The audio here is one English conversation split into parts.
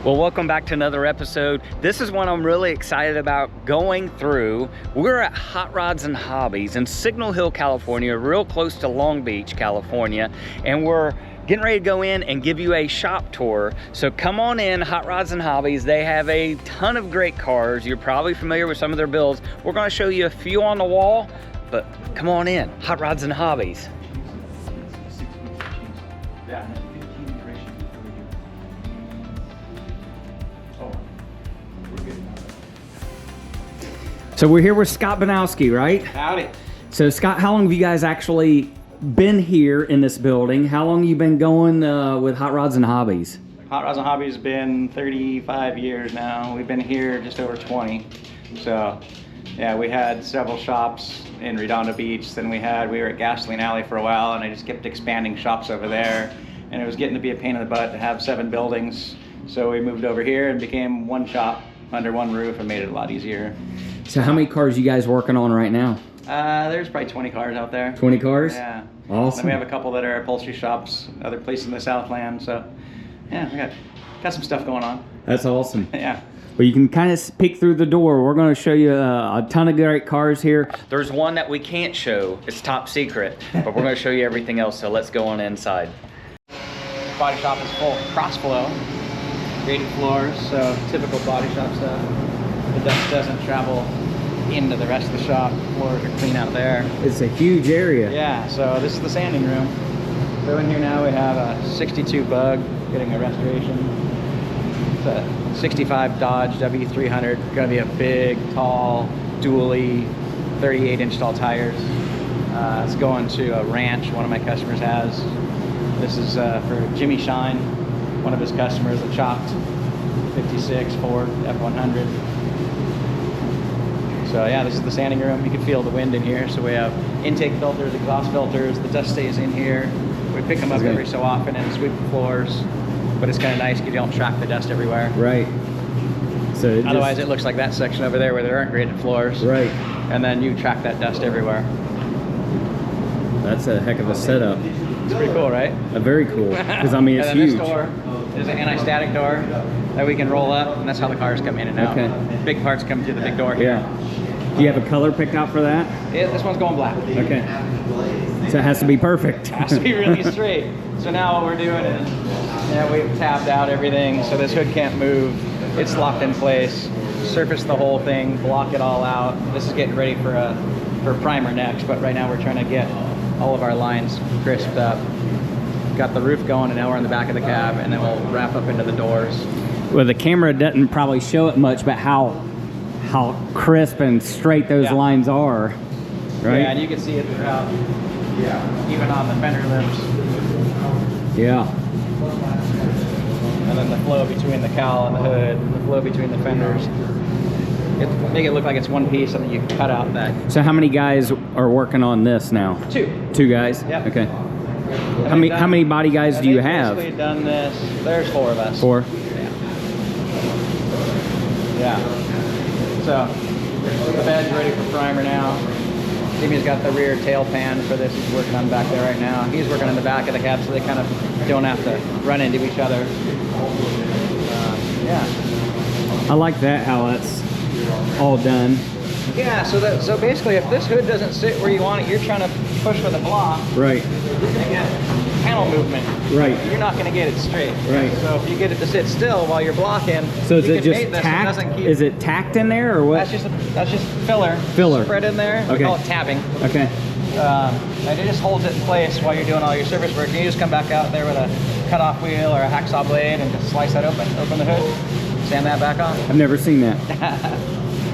Well, welcome back to another episode. This is one I'm really excited about going through. We're at Hot Rods and Hobbies in Signal Hill, California, real close to Long Beach, California, and we're getting ready to go in and give you a shop tour. So come on in, Hot Rods and Hobbies. They have a ton of great cars. You're probably familiar with some of their builds. We're going to show you a few on the wall, but come on in, Hot Rods and Hobbies. So we're here with Scott Banowski, right? Howdy. So Scott, how long have you guys actually been here in this building? How long have you been going with Hot Rods and Hobbies? Hot Rods and Hobbies has been 35 years now. We've been here just over 20. So yeah, we had several shops in Redondo Beach. Then we were at Gasoline Alley for a while, and I just kept expanding shops over there. And it was getting to be a pain in the butt to have 7 buildings. So we moved over here and became one shop under one roof and made it a lot easier. So how many cars are you guys working on right now? There's probably 20 cars out there. 20 cars? Yeah. Awesome. Then we have a couple that are upholstery shops, other places in the Southland. So yeah, we got some stuff going on. That's awesome. Yeah. Well, you can kind of peek through the door. We're going to show you a ton of great cars here. There's one that we can't show. It's top secret, but we're going to show you everything else. So let's go on inside. Body shop is full cross flow, graded floors, so typical body shop stuff. The dust doesn't travel into the rest of the shop. Floors are clean out there. It's a huge area. Yeah, so this is the sanding room. So in here now we have a 62 Bug getting a restoration. It's a 65 Dodge W300, gonna be a big, tall, dually, 38-inch tall tires. It's going to a ranch one of my customers has. This is for Jimmy Shine, one of his customers, a chopped 56 Ford F100. So yeah, this is the sanding room. You can feel the wind in here. So we have intake filters, exhaust filters. The dust stays in here. We pick them up every so often and sweep the floors. But it's kind of nice because you don't track the dust everywhere. Right. So otherwise it looks like that section over there where there aren't graded floors. Right. And then you track that dust everywhere. That's a heck of a setup. It's pretty cool, right? Very cool. Because I mean, it's and then huge. This door is an anti-static door that we can roll up, and that's how the cars come in and out. Okay. Big parts come through the big door here. Yeah. Do you have a color picked out for that? Yeah, this one's going black. Okay. So it has to be perfect. It has to be really straight. So now what we're doing is, we've tabbed out everything so this hood can't move. It's locked in place. Surface the whole thing, block it all out. This is getting ready for primer next, but right now we're trying to get all of our lines crisped up. Got the roof going, and now we're in the back of the cab, and then we'll wrap up into the doors. Well, the camera doesn't probably show it much, but how crisp and straight those lines are, right? Yeah, and you can see it throughout. Yeah, even on the fender lips. Yeah. And then the flow between the cowl and the hood, the flow between the fenders. Make it look like it's one piece, and then you cut out that. So how many guys are working on this now? 2. 2 guys? Yep. Okay. How many body guys do you have? We've done this. There's 4 of us. 4? Yeah. So the bed's ready for primer now. Jimmy's got the rear tail pan for this. He's working on back there right now. He's working on the back of the cab so they kind of don't have to run into each other. Yeah. I like that, how that's all done. Yeah, so basically if this hood doesn't sit where you want it, you're trying to push with a block. Right. You're going to get panel movement. Right. You're not going to get it straight. Right. So if you get it to sit still while you're blocking, so is you it can just mate this, tacked? it doesn't keep, is it tacked in there or what? That's just filler. Filler. Spread in there. Okay. We call it tabbing. Okay. And it just holds it in place while you're doing all your surface work. You just come back out there with a cutoff wheel or a hacksaw blade and just slice that open the hood, sand that back on. I've never seen that.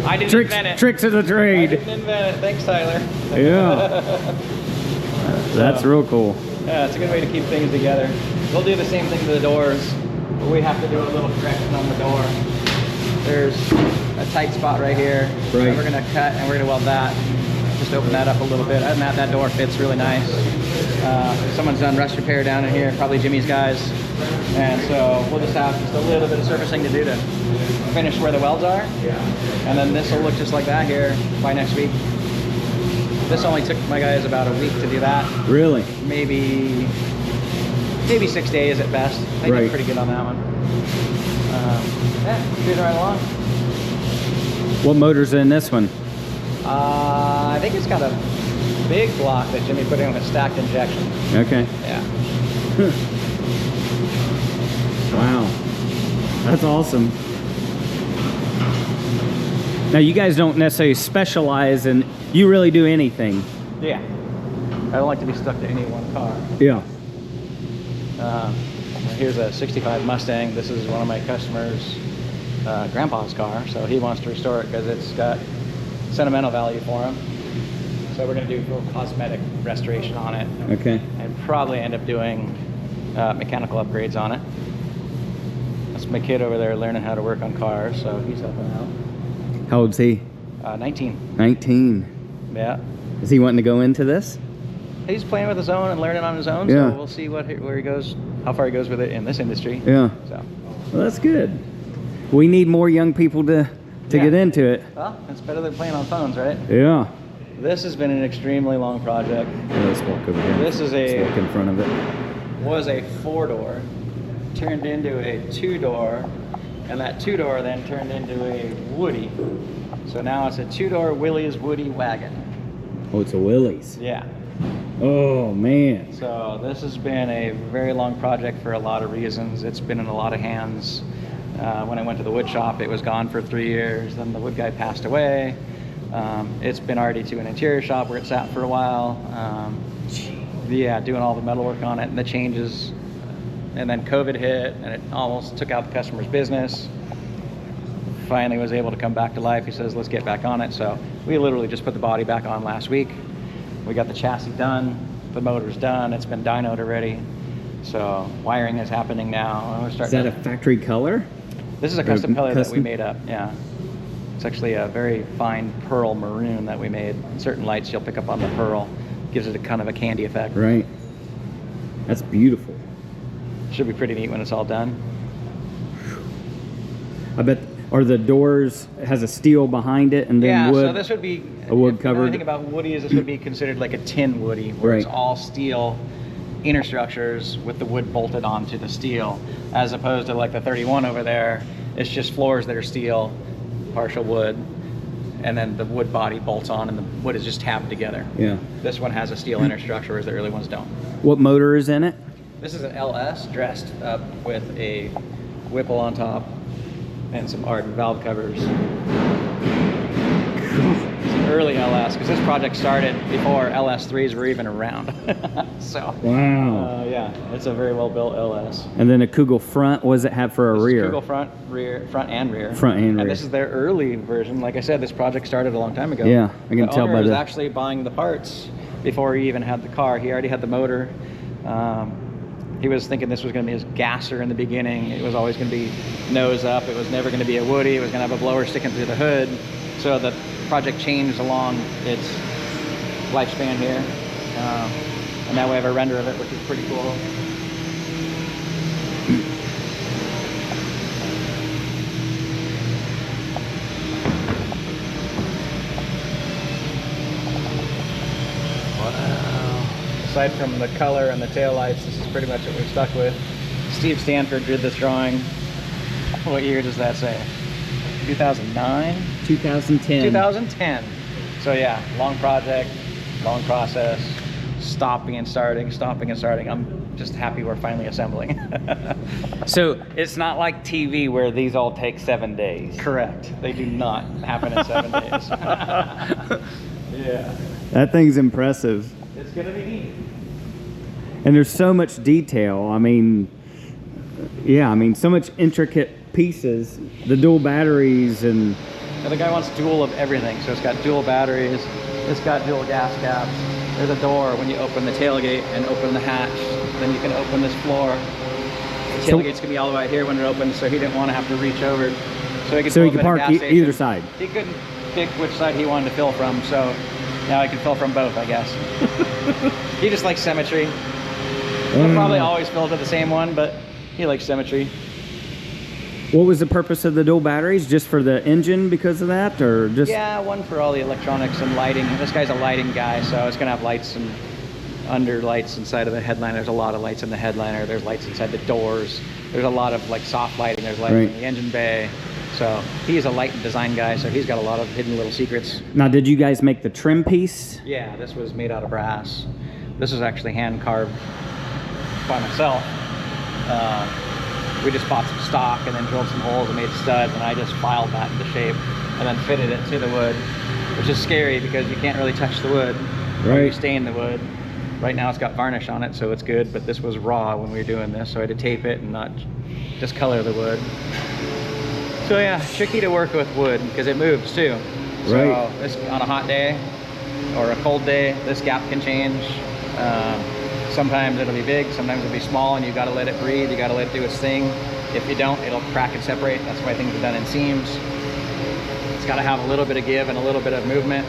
I didn't invent it. Tricks of the trade. I didn't invent it. Thanks, Tyler. Yeah. That's real cool. Yeah, it's a good way to keep things together. We'll do the same thing to the doors, but we have to do a little correction on the door. There's a tight spot right here. Right. And we're gonna cut and we're gonna weld that. Just open that up a little bit. Other than that, that door fits really nice. Someone's done rust repair down in here, probably Jimmy's guys. And so we'll just have just a little bit of surfacing to do to finish where the welds are. And then this will look just like that here by next week. This only took my guys about a week to do that. Really? Maybe maybe 6 days at best. They did pretty good on that one. Yeah, moving right along. What motor's in this one? I think it's got a big block that Jimmy put in with stacked injection. Okay. Yeah. Wow. That's awesome. Now you guys don't necessarily specialize in, you really do anything. Yeah. I don't like to be stuck to any one car. Yeah. Here's a 65 Mustang. This is one of my customers' grandpa's car, so he wants to restore it because it's got sentimental value for him. So we're going to do full cosmetic restoration on it. Okay. And probably end up doing mechanical upgrades on it. That's my kid over there learning how to work on cars, so he's helping out. How old's he? 19. 19. Yeah. Is he wanting to go into this? He's playing with his own and learning on his own, Yeah. so we'll see where he goes, how far he goes with it in this industry. Yeah. So. Well, that's good. We need more young people to get into it. Well, it's better than playing on phones, right? Yeah. This has been an extremely long project. Yeah, let's walk over here. This is Let's walk in front of it. was a 4-door, turned into a 2-door, and that 2-door then turned into a Woody. So now it's a 2-door Willys Woody wagon. Oh, it's a Willys. Yeah. Oh, man. So this has been a very long project for a lot of reasons. It's been in a lot of hands. When I went to the wood shop, it was gone for 3 years. Then the wood guy passed away. It's been already to an interior shop where it sat for a while. Yeah, doing all the metal work on it and the changes. And then COVID hit and it almost took out the customer's business. Finally was able to come back to life. He says, let's get back on it. So we literally just put the body back on last week. We got the chassis done, the motor's done, it's been dynoed already. So wiring is happening now. We're Is starting that a factory color? This is a custom color that we custom? made up, yeah. It's actually a very fine pearl maroon that we made. Certain lights you'll pick up on the pearl. Gives it a kind of a candy effect. Right. That's beautiful. Should be pretty neat when it's all done. I bet, are the doors, has a steel behind it and then Yeah, wood? so this would be, a wood if you know covered. anything about Woody is this would be considered like a tin Woody, where it's Right. all steel inner structures with the wood bolted onto the steel, as opposed to like the 31 over there, it's just floors that are steel, partial wood, and then the wood body bolts on and the wood is just tabbed together. Yeah. This one has a steel inner structure, whereas the early ones don't. What motor is in it? This is an LS dressed up with a Whipple on top and some Arden valve covers. It's an early LS because this project started before LS3s were even around. So, Wow. yeah, it's a very well built LS. And then a Kugel front, what does it have for a This is rear? Kugel front and rear. Front and rear. And this is their early version. Like I said, this project started a long time ago. Yeah, I can the tell owner by was the... actually buying the parts before he even had the car. He already had the motor. He was thinking this was going to be his gasser in the beginning. It was always going to be nose up. It was never going to be a Woody. It was going to have a blower sticking through the hood. So the project changed along its lifespan here. And now we have a render of it, which is pretty cool. Aside from the color and the taillights, this is pretty much what we're stuck with. Steve Stanford did this drawing. What year does that say? 2009? 2010. 2010. So yeah, long project, long process, stopping and starting, stopping and starting. I'm just happy we're finally assembling. So it's not like TV where these all take 7 days. Correct. They do not happen in 7 days. Yeah. That thing's impressive. It's gonna be neat. And there's so much detail. I mean, yeah, I mean, so much intricate pieces. The dual batteries and... And the guy wants dual of everything. So it's got dual batteries, it's got dual gas caps. There's a door when you open the tailgate and open the hatch. Then you can open this floor. The tailgate's gonna be all the way out here when it opens, so he didn't want to have to reach over. So he could park either side. He couldn't pick which side he wanted to fill from, so now I can fill from both, I guess. He just likes symmetry. He'll probably always fill to the same one, but he likes symmetry. What was the purpose of the dual batteries? Just for the engine because of that, or just... Yeah, one for all the electronics and lighting. This guy's a lighting guy, so it's gonna have lights and under lights inside of the headliner. There's a lot of lights in the headliner. There's lights inside the doors. There's a lot of like soft lighting. There's lighting in the engine bay. So he's a light and design guy, so he's got a lot of hidden little secrets. Now, did you guys make the trim piece? Yeah, this was made out of brass. This is actually hand carved by myself. We just bought some stock and then drilled some holes and made studs, and I just filed that into shape and then fitted it to the wood, which is scary because you can't really touch the wood. Right. You stain the wood. Right now it's got varnish on it, so it's good, but this was raw when we were doing this, so I had to tape it and not discolor the wood. So yeah, tricky to work with wood because it moves too. So this, on a hot day or a cold day, this gap can change. Sometimes it'll be big, sometimes it'll be small, and you got to let it breathe. You got to let it do its thing. If you don't, it'll crack and separate. That's why things are done in seams. It's got to have a little bit of give and a little bit of movement.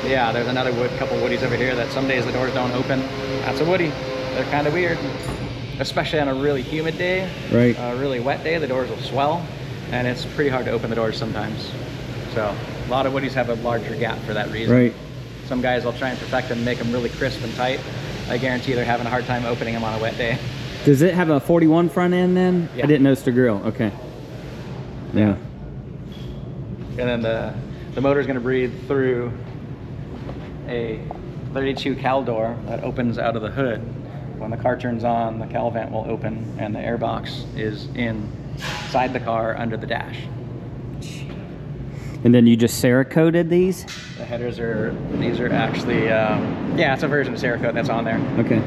Yeah, there's another couple woodies over here that some days the doors don't open. That's a woody. They're kind of weird, especially on a really humid day. Right. A really wet day, the doors will swell, and it's pretty hard to open the doors sometimes. So a lot of woodies have a larger gap for that reason. Right. Some guys will try and perfect them, make them really crisp and tight. I guarantee they're having a hard time opening them on a wet day. Does it have a 41 front end then? Yeah. I didn't notice the grill. Okay. Yeah. And then the motor's going to breathe through a 32 cal door that opens out of the hood. When the car turns on, the cal vent will open and the air box is inside the car under the dash. And then you just Cerakoted these? The headers these are actually, yeah, it's a version of Cerakote that's on there. Okay.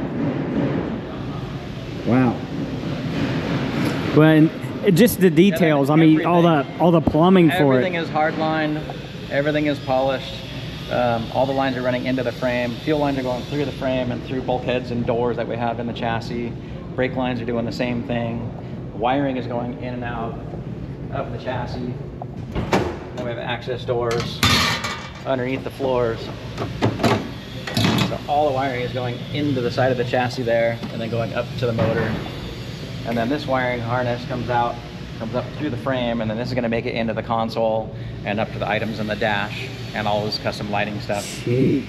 Wow. Well, and just the details. I mean, all the plumbing for it. Everything is hard lined. Everything is polished. All the lines are running into the frame. Fuel lines are going through the frame and through bulkheads and doors that we have in the chassis. Brake lines are doing the same thing. Wiring is going in and out of the chassis. Then we have access doors underneath the floors. So all the wiring is going into the side of the chassis there and then going up to the motor. And then this wiring harness comes up through the frame, and then this is going to make it into the console and up to the items in the dash and all this custom lighting stuff. Gee.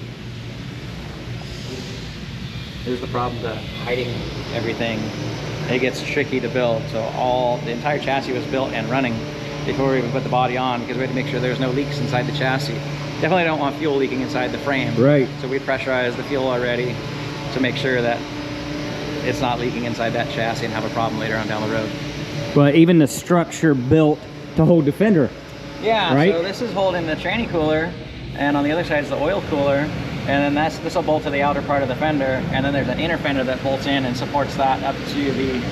Here's the problem to hiding everything. It gets tricky to build, so the entire chassis was built and running before we even put the body on because we had to make sure there's no leaks inside the chassis. Definitely don't want fuel leaking inside the frame. Right. So we pressurized the fuel already to make sure that it's not leaking inside that chassis and have a problem later on down the road. But even the structure built to hold the fender. Yeah, right? So this is holding the tranny cooler, and on the other side is the oil cooler, and then this will bolt to the outer part of the fender, and then there's an inner fender that bolts in and supports that up to the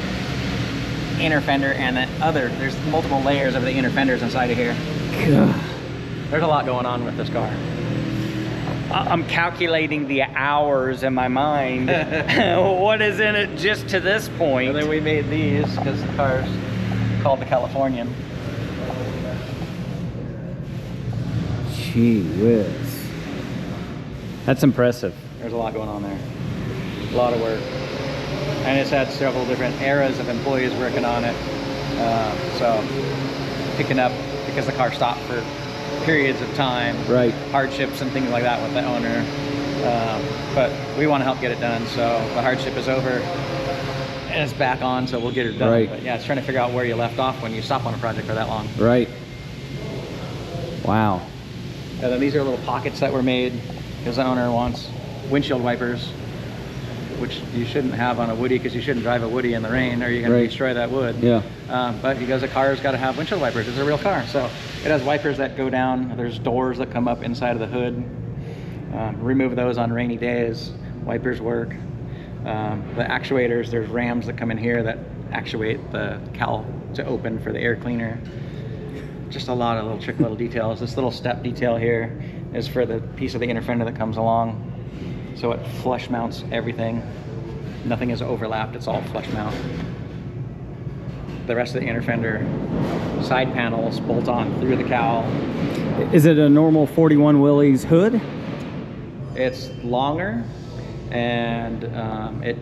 inner fender, and there's multiple layers of the inner fenders inside of here. God. There's a lot going on with this car. I'm calculating the hours in my mind. What is in it just to this point? And then we made these because the car's called the Californian. Gee whiz. That's impressive. There's a lot going on there. A lot of work. And it's had several different eras of employees working on it. So picking up, because the car stopped for periods of time, right? Hardships and things like that with the owner. But we want to help get it done. So the hardship is over and it's back on, so we'll get it done. Right. But yeah, it's trying to figure out where you left off when you stop on a project for that long. Right. Wow. And then these are little pockets that were made because the owner wants windshield wipers, which you shouldn't have on a Woody because you shouldn't drive a Woody in the rain or you're going to destroy that wood. Yeah. But because a car's got to have windshield wipers, it's a real car. So it has wipers that go down. There's doors that come up inside of the hood. Remove those on rainy days. Wipers work. The actuators, there's rams that come in here that actuate the cowl to open for the air cleaner. Just a lot of little trick little details. This little step detail here is for the piece of the inner fender that comes along. So it flush mounts everything. Nothing is overlapped, it's all flush mount. The rest of the inner fender side panels bolt on through the cowl. Is it a normal 41 Willys hood? It's longer, and it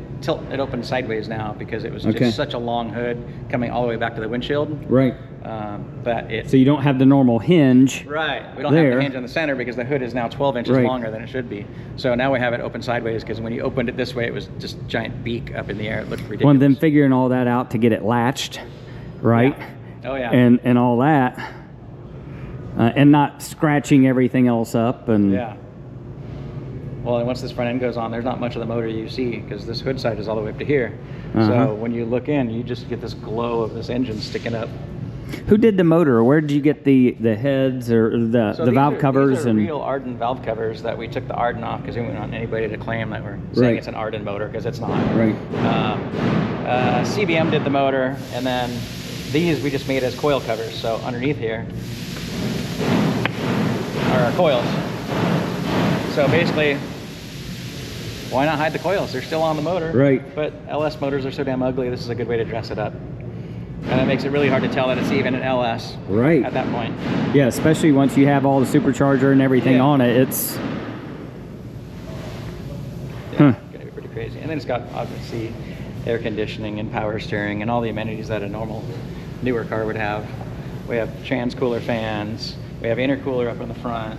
opens sideways now because it was just such a long hood coming all the way back to the windshield. Right. But so you don't have the normal hinge. Right. We don't have the hinge in the center because the hood is now 12 inches longer than it should be. So now we have it open sideways because when you opened it this way, it was just a giant beak up in the air. It looked ridiculous. Well, and then figuring all that out to get it latched, right? Yeah. Oh yeah. And all that, and not scratching everything else up. And yeah. Well, and once this front end goes on, there's not much of the motor you see because this hood side is all the way up to here. So when you look in, you just get this glow of this engine sticking up. Who did the motor, or where did you get the heads or the valve covers? These are real Arden valve covers that we took the Arden off because we didn't want anybody to claim that we're saying it's an Arden motor because it's not. Right. CBM did the motor, and then these we just made as coil covers. So underneath here are our coils. So basically, why not hide the coils? They're still on the motor. Right. But LS motors are so damn ugly, this is a good way to dress it up. And it makes it really hard to tell that it's even an LS at that point. Yeah, especially once you have all the supercharger and everything on it, it's... gonna be pretty crazy. And then it's got, obviously, air conditioning and power steering and all the amenities that a normal, newer car would have. We have trans cooler fans. We have intercooler up in the front.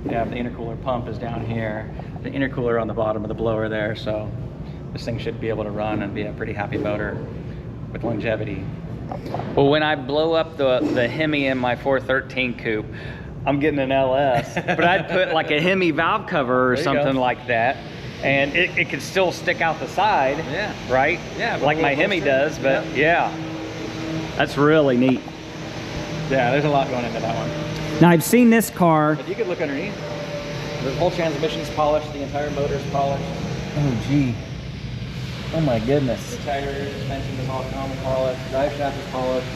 We have the intercooler pump is down here. The intercooler on the bottom of the blower there, so this thing should be able to run and be a pretty happy motor with longevity. Well, when I blow up the Hemi in my 413 coupe, I'm getting an LS, but I'd put like a Hemi valve cover or something like that, and it could still stick out the side, right? Yeah, like my Hemi does, but that's really neat. Yeah, there's a lot going into that one. Now I've seen this car. If you could look underneath, the whole transmission's polished, the entire motor's polished. Oh gee. Oh my goodness. The tires, suspension is all common polished, drive shaft is polished.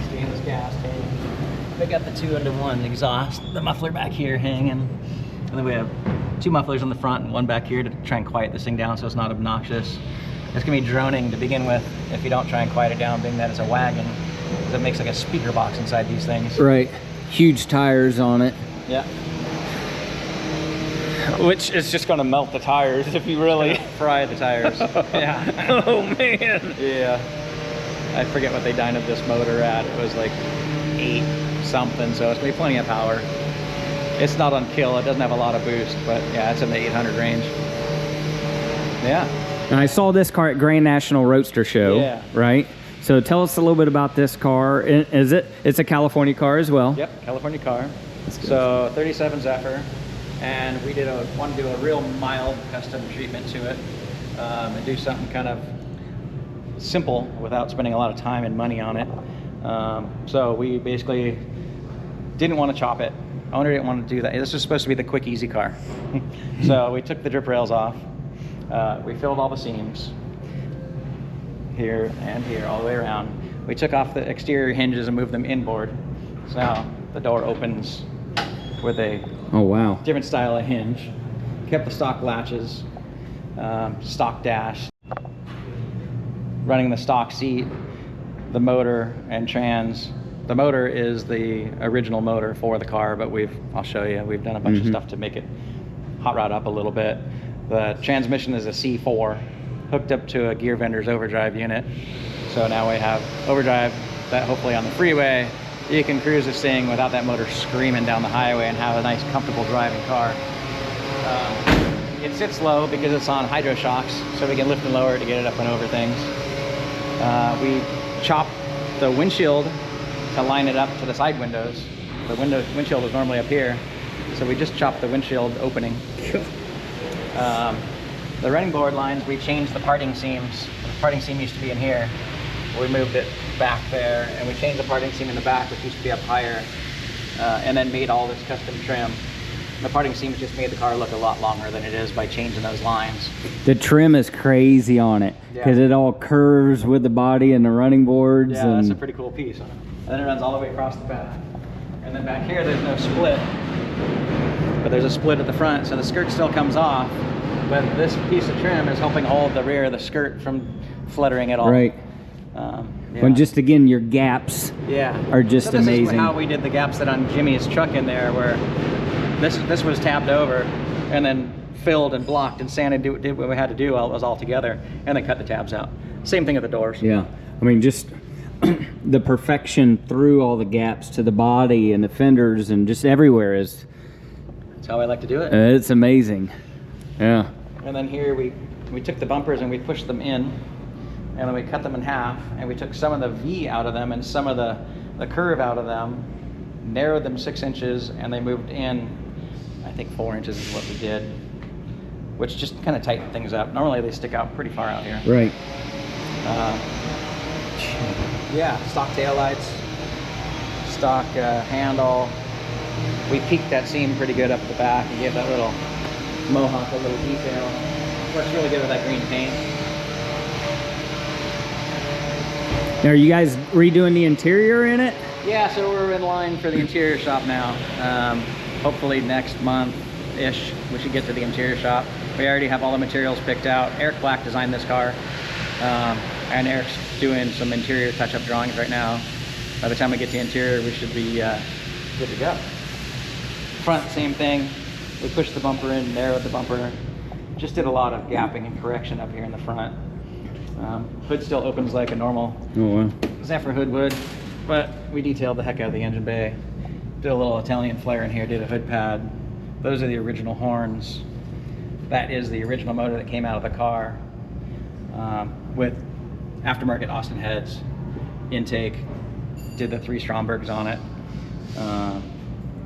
Stainless gas tank. We got the 2-into-1 exhaust, the muffler back here hanging. And then we have 2 mufflers on the front and 1 back here to try and quiet this thing down so it's not obnoxious. It's gonna be droning to begin with if you don't try and quiet it down, being that it's a wagon. Because it makes like a speaker box inside these things. Right. Huge tires on it. Yeah. Which is just gonna melt the tires if you really fry the tires. Yeah. Oh man. Yeah. I forget what they dynoed this motor at. It was like 8 something, so it's gonna be plenty of power. It's not on kill, it doesn't have a lot of boost, but yeah, it's in the 800 range. Yeah. And I saw this car at Grand National Roadster Show, right? So tell us a little bit about this car. It's a California car as well? Yep, California car. So 37 Zephyr, and we want to do a real mild custom treatment to it, and do something kind of simple without spending a lot of time and money on it. So we basically didn't want to chop it. Owner didn't want to do that. This was supposed to be the quick, easy car. So we took the drip rails off. We filled all the seams here and here, all the way around. We took off the exterior hinges and moved them inboard. So now the door opens with a different style of hinge. Kept the stock latches, stock dash, running the stock seat, the motor and trans. The motor is the original motor for the car, but I'll show you, we've done a bunch of stuff to make it hot rod up a little bit. The transmission is a C4 hooked up to a gear vendor's overdrive unit. So now we have overdrive that hopefully on the freeway, you can cruise this thing without that motor screaming down the highway and have a nice, comfortable driving car. It sits low because it's on hydro shocks, so we can lift and lower it to get it up and over things. We chop the windshield to line it up to the side windows. The windshield is normally up here, so we just chopped the windshield opening. The running board lines, we changed the parting seams. The parting seam used to be in here. We moved it back there, and we changed the parting seam in the back, which used to be up higher, and then made all this custom trim. The parting seams just made the car look a lot longer than it is by changing those lines. The trim is crazy on it, because it all curves with the body and the running boards. Yeah, that's a pretty cool piece. And then it runs all the way across the back. And then back here, there's no split. But there's a split at the front, so the skirt still comes off. But this piece of trim is helping hold the rear of the skirt from fluttering at all. Right. When just again, your gaps are just amazing. This is how we did the gaps that on Jimmy's truck in there, where This was tapped over and then filled and blocked, and sanded, did what we had to do while it was all together, and then cut the tabs out. Same thing with the doors. Yeah, I mean, just the perfection through all the gaps to the body and the fenders and just everywhere is... That's how I like to do it. It's amazing. Yeah. And then here we took the bumpers and we pushed them in, and then we cut them in half, and we took some of the V out of them and some of the curve out of them, narrowed them 6 inches, and they moved in, I think 4 inches is what we did, which just kind of tightened things up. Normally they stick out pretty far out here. Right. Yeah, stock taillights, stock handle. We peaked that seam pretty good up at the back and gave that little mohawk a little detail. Works really good with that green paint. Now, are you guys redoing the interior in it? Yeah, so we're in line for the interior shop now. Hopefully next month-ish, we should get to the interior shop. We already have all the materials picked out. Eric Black designed this car, and Eric's doing some interior touch-up drawings right now. By the time we get to the interior, we should be good to go. Front, same thing. We pushed the bumper in, narrowed the bumper. Just did a lot of gapping and correction up here in the front. Hood still opens like a normal Zephyr hood would, but we detailed the heck out of the engine bay. Did a little Italian flare in here, did a hood pad. Those are the original horns. That is the original motor that came out of the car, with aftermarket Austin heads, intake. Did the 3 Strombergs on it.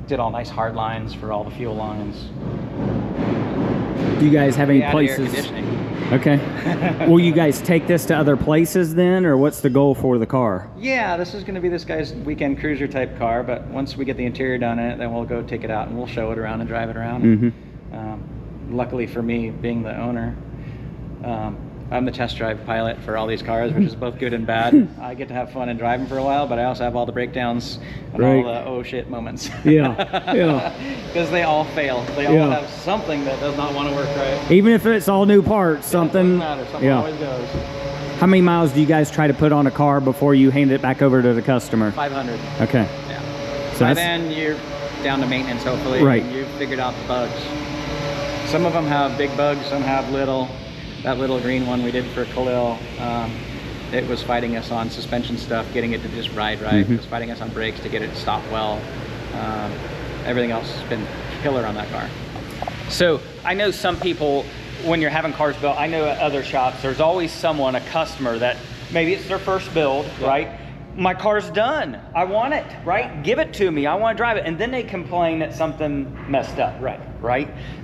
Did all nice hard lines for all the fuel lines. Do you guys have any places? Air conditioning. Okay. Will you guys take this to other places then, or what's the goal for the car? Yeah, this is going to be this guy's weekend cruiser type car, but once we get the interior done in it, then we'll go take it out and we'll show it around and drive it around. Mm-hmm. Luckily for me, being the owner, I'm the test drive pilot for all these cars, which is both good and bad. I get to have fun and drive them for a while, but I also have all the breakdowns and all the oh shit moments. Yeah, yeah. Because they all fail. They all have something that does not want to work right. Even if it's all new parts, something. It doesn't matter. Something always goes. How many miles do you guys try to put on a car before you hand it back over to the customer? 500. Okay. Yeah. So by then you're down to maintenance, hopefully. Right. You've figured out the bugs. Some of them have big bugs, some have little. That little green one we did for Khalil, it was fighting us on suspension stuff, getting it to just ride right. It was fighting us on brakes to get it to stop well. Everything else has been killer on that car. So I know some people, when you're having cars built, I know at other shops, there's always someone, a customer, that maybe it's their first build, right? My car's done. I want it, right? Give it to me. I want to drive it. And then they complain that something messed up, right?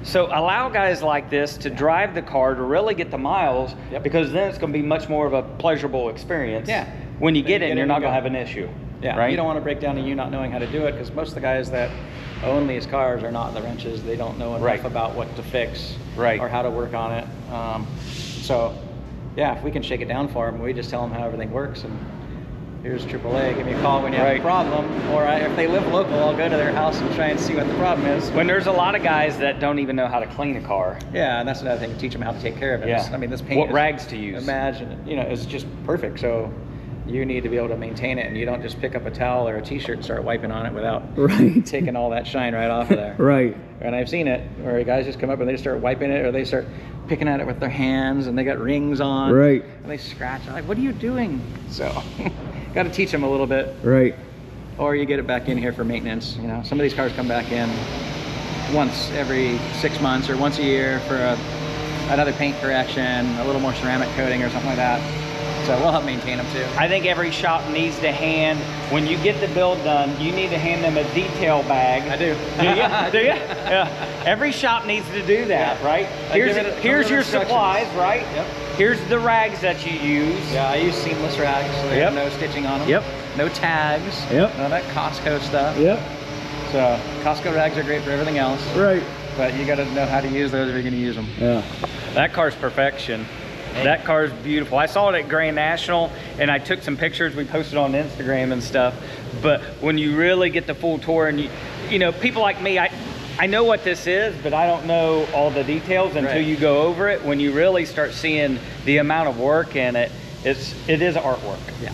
So allow guys like this to drive the car to really get the miles, because then it's going to be much more of a pleasurable experience. Yeah. When you get it, and you're not going to have an issue. Yeah, right? You don't want to break down to you not knowing how to do it, because most of the guys that own these cars are not the wrenches. They don't know enough about what to fix or how to work on it. So, yeah, if we can shake it down for them, we just tell them how everything works, and here's AAA, give me a call when you have a problem. Or if they live local, I'll go to their house and try and see what the problem is. When there's a lot of guys that don't even know how to clean a car. Yeah, and that's another thing, teach them how to take care of it. Yeah. I mean, this paint what rags to use. Imagine, it's just perfect. So you need to be able to maintain it, and you don't just pick up a towel or a t-shirt and start wiping on it without taking all that shine right off of there. Right. And I've seen it where guys just come up and they start wiping it, or they start picking at it with their hands, and they got rings on. Right. And they scratch. I'm like, what are you doing? So got to teach them a little bit. Right. Or you get it back in here for maintenance. Some of these cars come back in once every 6 months or once a year for another paint correction, a little more ceramic coating or something like that. So we'll help maintain them too. I think every shop needs to hand, when you get the build done, you need to hand them a detail bag. I do. Do you? Yeah. Every shop needs to do that, right? Here's your supplies, right? Yep. Here's the rags that you use. Yeah, I use seamless rags, so they have no stitching on them. Yep. No tags. Yep. None of that Costco stuff. Yep. So Costco rags are great for everything else. Right. But you got to know how to use those if you're going to use them. Yeah. That car's perfection. That car's beautiful. I saw it at Grand National, and I took some pictures. We posted on Instagram and stuff. But when you really get the full tour, and people like me, I know what this is, but I don't know all the details until you go over it. When you really start seeing the amount of work in it, it is artwork. Yeah.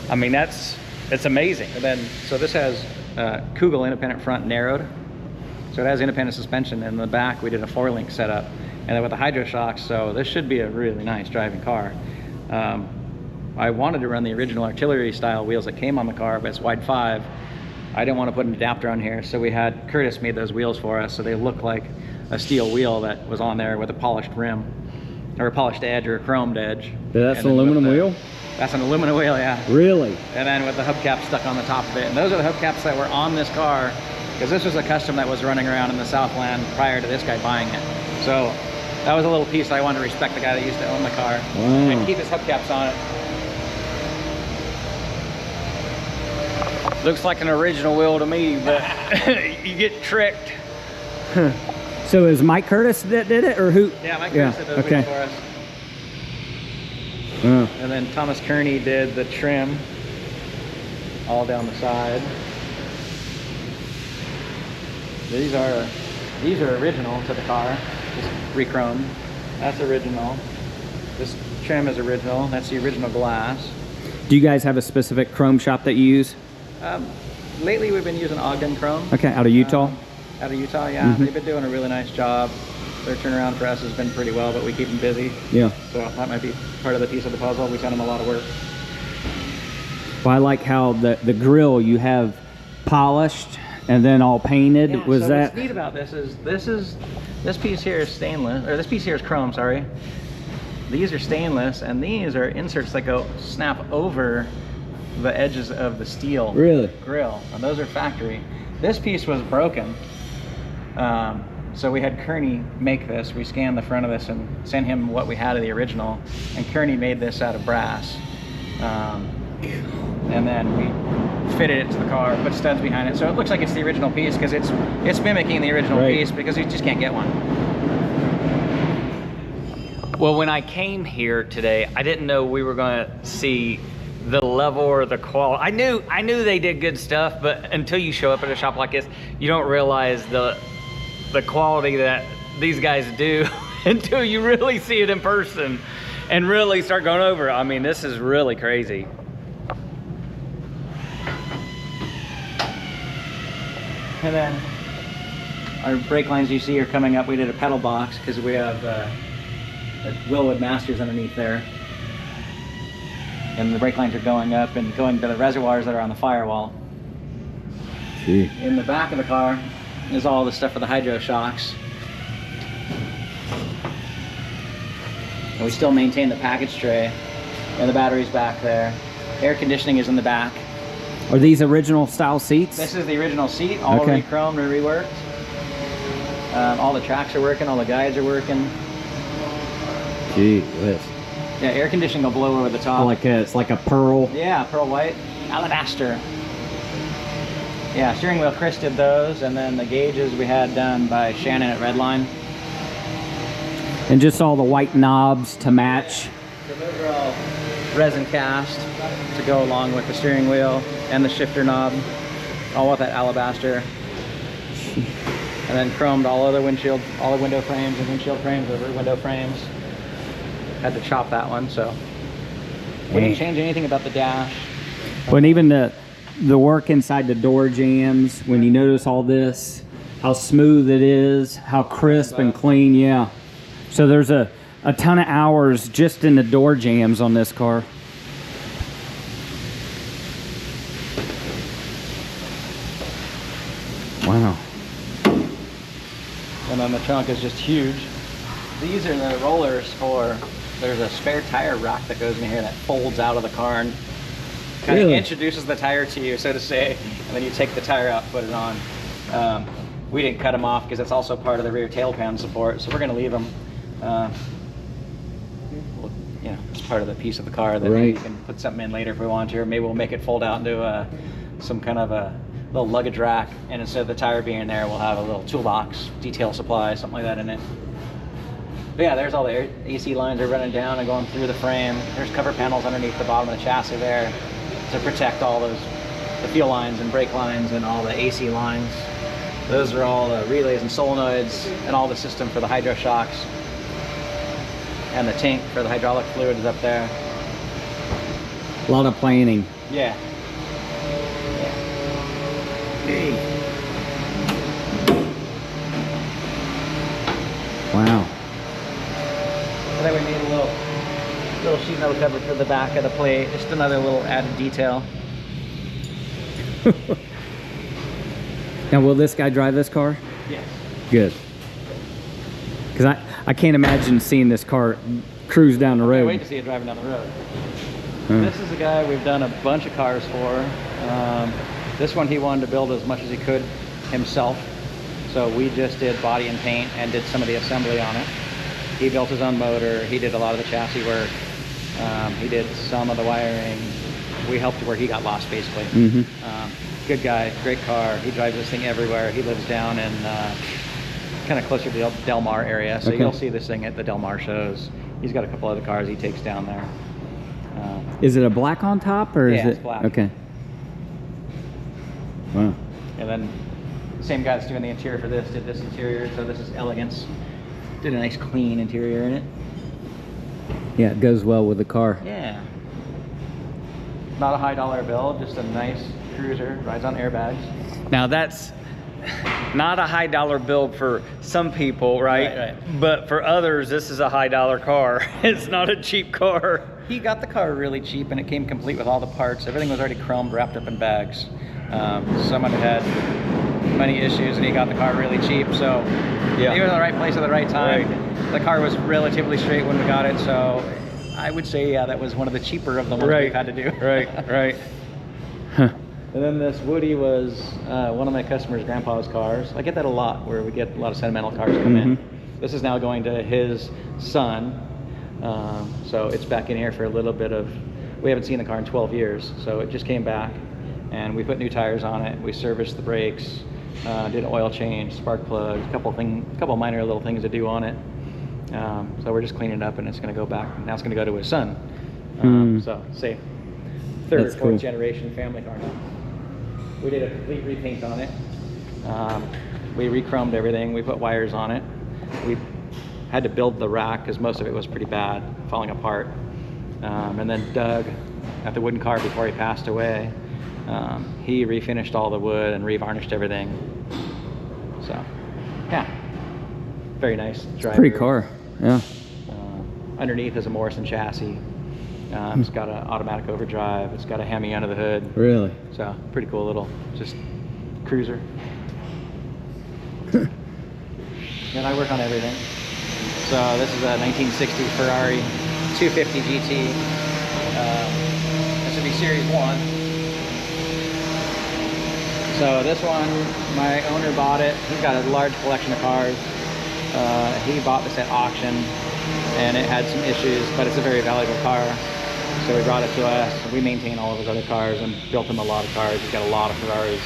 I mean, it's amazing. And then, so this has Kugel independent front narrowed. So it has independent suspension. In the back, we did a 4-link setup. And then with the hydro shocks, so this should be a really nice driving car. I wanted to run the original artillery style wheels that came on the car, but it's wide 5. I didn't want to put an adapter on here, so we had Curtis made those wheels for us, so they look like a steel wheel that was on there with a polished rim, or a polished edge, or a chromed edge. That's an aluminum wheel? That's an aluminum wheel, yeah. Really? And then with the hubcap stuck on the top of it. And those are the hubcaps that were on this car, because this was a custom that was running around in the Southland prior to this guy buying it. So that was a little piece I wanted to respect the guy that used to own the car and keep his hubcaps on it. Looks like an original wheel to me, but you get tricked. So is Mike Curtis that did it, or who? Yeah, Mike Curtis did those wheels for us. And then Thomas Kearney did the trim all down the side. These are original to the car, just re-chromed. That's original. This trim is original. That's the original glass. Do you guys have a specific chrome shop that you use? Lately we've been using Ogden Chrome. Okay, out of Utah? Out of Utah, yeah. They've been doing a really nice job. Their turnaround for us has been pretty well, but we keep them busy. Yeah. So that might be part of the piece of the puzzle. We send them a lot of work. Well, I like how the grill you have polished and then all painted. Yeah, was so that? What's neat about this piece here is stainless, or this piece here is chrome, sorry. These are stainless, and these are inserts that go snap over the edges of the steel grill, and those are factory. This piece was broken, so we had Kearney make this. We scanned the front of this and sent him what we had of the original, and Kearney made this out of brass. And then we fitted it to the car, put studs behind it, so it looks like it's the original piece, because it's mimicking the original piece, because you just can't get one. Well, when I came here today, I didn't know we were going to see the level or the quality. I knew they did good stuff, but until you show up at a shop like this, you don't realize the quality that these guys do until you really see it in person and really start going over it. I mean, this is really crazy. And then our brake lines you see are coming up. We did a pedal box because we have Willwood Masters underneath there. And the brake lines are going up and going to the reservoirs that are on the firewall. Gee. In the back of the car is all the stuff for the hydro shocks. And we still maintain the package tray, and the battery's back there. Air conditioning is in the back. Are these original style seats? This is the original seat, all re-chromed and reworked. All the tracks are working, all the guides are working. Gee whiz. Yeah, air conditioning will blow over the top. It's like a pearl. Yeah, pearl white, alabaster. Yeah, steering wheel, Chris did those, and then the gauges we had done by Shannon at Redline. And just all the white knobs to match. So those are all resin cast to go along with the steering wheel and the shifter knob, all with that alabaster. And then chromed all other windshield, all the window frames and windshield frames, the rear window frames. Had to chop that one, so wouldn't change anything about the dash. When even the work inside the door jambs, when you notice all this, how smooth it is, how crisp and clean, yeah. So there's a ton of hours just in the door jambs on this car. Wow. And then the trunk is just huge. These are the rollers for, there's a spare tire rack that goes in here that folds out of the car and kind of introduces the tire to you, so to say, and then you take the tire out, put it on. We didn't cut them off because it's also part of the rear tail pan support, so we're going to leave them. You know, it's part of the piece of the car that we can put something in later if we want to, or maybe we'll make it fold out into some kind of a little luggage rack, and instead of the tire being there, we'll have a little toolbox, detail supply, something like that in it. But yeah, there's all the AC lines are running down and going through the frame. There's cover panels underneath the bottom of the chassis there to protect all those, the fuel lines and brake lines and all the AC lines. Those are all the relays and solenoids and all the system for the hydro shocks. And the tank for the hydraulic fluid is up there. A lot of planning. Yeah. Wow. And then we made a little sheet metal cover for the back of the plate. Just another little added detail. Now, will this guy drive this car? Yes. Good. Because I can't imagine seeing this car cruise down the I road. wait to see it driving down the road. This is a guy we've done a bunch of cars for. This one he wanted to build as much as he could himself. So we just did body and paint and did some of the assembly on it. He built his own motor. He did a lot of the chassis work. He did some of the wiring. We helped where he got lost, basically. Good guy, great car. He drives this thing everywhere. He lives down in kind of closer to Del Mar area, so you'll see this thing at the Del Mar shows. He's got a couple other cars he takes down there. Is it a black on top, or is it? It's black. Okay. Wow. And then the same guy that's doing the interior for this did this interior, so this is Elegance. Did a nice clean interior in it. Yeah, it goes well with the car. Yeah. Not a high dollar bill, just a nice cruiser, rides on airbags. Now that's not a high dollar bill for some people, right? Right. But for others, this is a high dollar car. It's not a cheap car. He got the car really cheap, and it came complete with all the parts. Everything was already chromed, wrapped up in bags. Someone had money issues, and he got the car really cheap, so he was in the right place at the right time. Right. The car was relatively straight when we got it, so I would say, yeah, that was one of the cheaper of the ones we've had to do. Right. And then this Woody was one of my customers' grandpa's cars. I get that a lot, where we get a lot of sentimental cars come in. This is now going to his son. So it's back in here for a little bit of, we haven't seen the car in 12 years, so it just came back, and we put new tires on it. We serviced the brakes, did an oil change, spark plugs, a couple minor little things to do on it. So we're just cleaning it up, and it's going to go back. Now it's going to go to his son. So say third, That's fourth cool. generation family car now. We did a complete repaint on it. We re-chromed everything. We put wires on it. We had to build the rack because most of it was pretty bad, falling apart. And then Doug, at the wooden car before he passed away, he refinished all the wood and revarnished everything. So, yeah, very nice driver. Pretty car. Yeah. Underneath is a Morrison chassis. It's got an automatic overdrive. It's got a Hemi under the hood. Really? So pretty cool little just cruiser. And I work on everything. So this is a 1960 Ferrari 250 GT. This would be Series 1. So this one, my owner bought it. He's got a large collection of cars. He bought this at auction, and it had some issues, but it's a very valuable car. So we brought it to us. We maintain all of his other cars and built him a lot of cars. He's got a lot of Ferraris.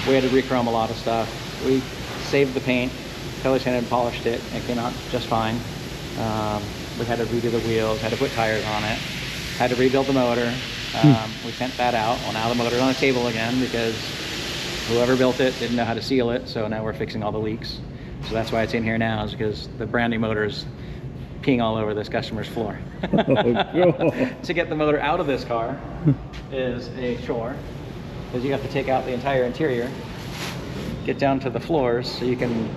We had to re-chrome a lot of stuff. We saved the paint, color sanded and polished it, and it came out just fine. We had to redo the wheels, had to put tires on it, had to rebuild the motor. We sent that out. Well, now the motor's on the table again because whoever built it didn't know how to seal it, so now we're fixing all the leaks. So that's why it's in here now, is because the brand new motor is peeing all over this customer's floor. To get the motor out of this car is a chore, because you have to take out the entire interior, get down to the floors so you can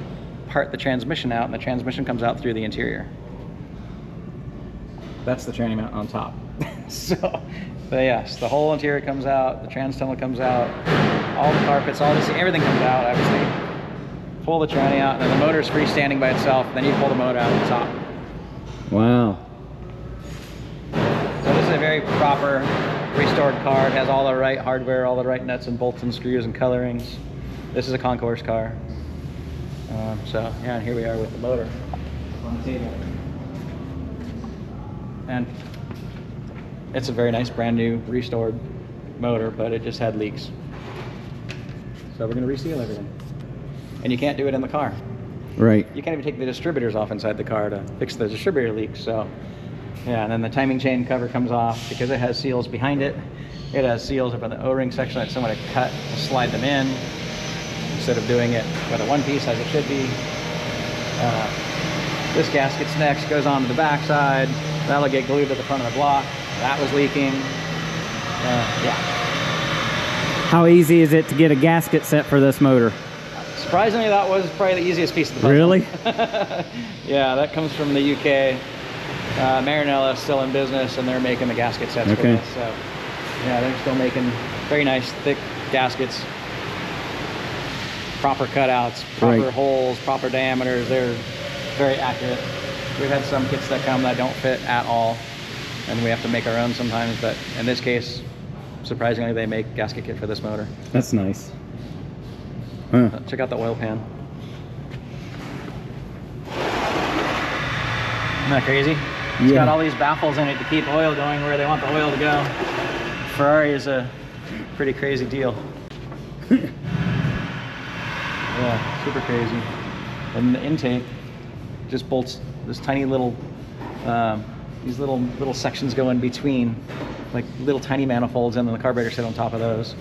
part the transmission out, and the transmission comes out through the interior. That's the tranny mount on top. But yes, the whole interior comes out, the trans tunnel comes out, all the carpets, all this, everything comes out, obviously. Pull the tranny out, and then the motor's freestanding by itself, then you pull the motor out of the top. Wow. So this is a very proper restored car. It has all the right hardware, all the right nuts and bolts and screws and colorings. This is a concourse car. So yeah, and here we are with the motor on the table. And it's a very nice brand new restored motor, but it just had leaks. So we're gonna reseal everything. And you can't do it in the car. Right. You can't even take the distributors off inside the car to fix the distributor leaks. So yeah, and then the timing chain cover comes off because it has seals behind it. It has seals up in the O-ring section that someone had cut to slide them in instead of doing it with a one piece as it should be. This gasket's next goes on to the back side. That'll get glued to the front of the block. That was leaking. Yeah. How easy is it to get a gasket set for this motor? It's Surprisingly, that was probably the easiest piece of the puzzle. Really? Yeah, that comes from the UK. Marinella is still in business, and they're making the gasket sets for us. So, yeah, they're still making very nice, thick gaskets. Proper cutouts, proper holes, proper diameters. They're very accurate. We've had some kits that come that don't fit at all, and we have to make our own sometimes. But in this case, surprisingly, they make gasket kit for this motor. That's nice. Huh. Check out the oil pan. Isn't that crazy? It's got all these baffles in it to keep oil going where they want the oil to go. Ferrari is a pretty crazy deal. Yeah, super crazy. And the intake just bolts this tiny little, these little sections go in between, like little tiny manifolds, and then the carburetor sit on top of those.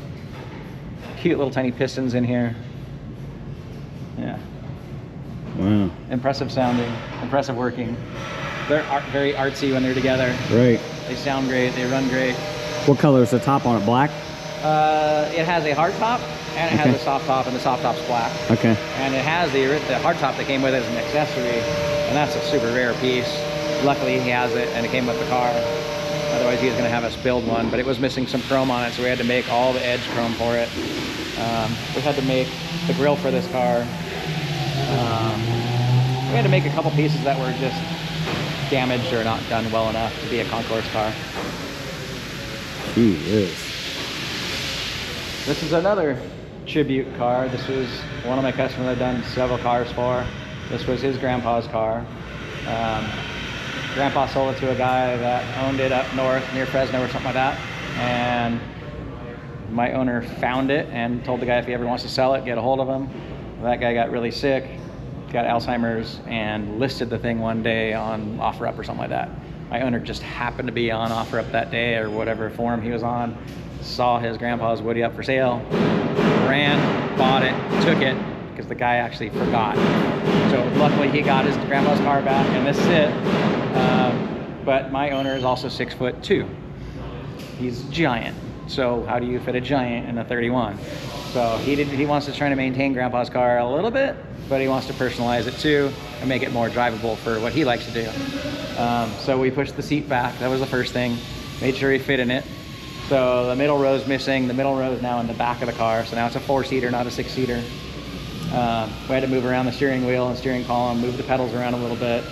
Cute little tiny pistons in here. Yeah. Wow. Impressive sounding, impressive working. They're very artsy when they're together. Right. They sound great, they run great. What color is the top on it? Black? It has a hard top, and it has a soft top, and the soft top's black. Okay. And it has the hard top that came with it as an accessory, and that's a super rare piece. Luckily he has it, and it came with the car. Otherwise he was going to have us build one, but it was missing some chrome on it, so we had to make all the edge chrome for it. We had to make the grille for this car. We had to make a couple pieces that were just damaged or not done well enough to be a concourse car. Yes. This is another tribute car. This was one of my customers I've done several cars for. This was his grandpa's car. Grandpa sold it to a guy that owned it up north near Fresno or something like that. And my owner found it and told the guy if he ever wants to sell it, get a hold of him. That guy got really sick, got Alzheimer's, and listed the thing one day on OfferUp or something like that. My owner just happened to be on OfferUp that day or whatever forum he was on, saw his grandpa's Woody up for sale, ran, bought it, took it, because the guy actually forgot. So luckily he got his grandpa's car back, and this is it. But my owner is also 6'2". He's giant. So how do you fit a giant in a 31? So he wants to try to maintain grandpa's car a little bit, but he wants to personalize it too and make it more drivable for what he likes to do. So we pushed the seat back. That was the first thing. Made sure he fit in it. So the middle row's missing. The middle row is now in the back of the car. So now it's a 4-seater, not a 6-seater. We had to move around the steering wheel and steering column, move the pedals around a little bit.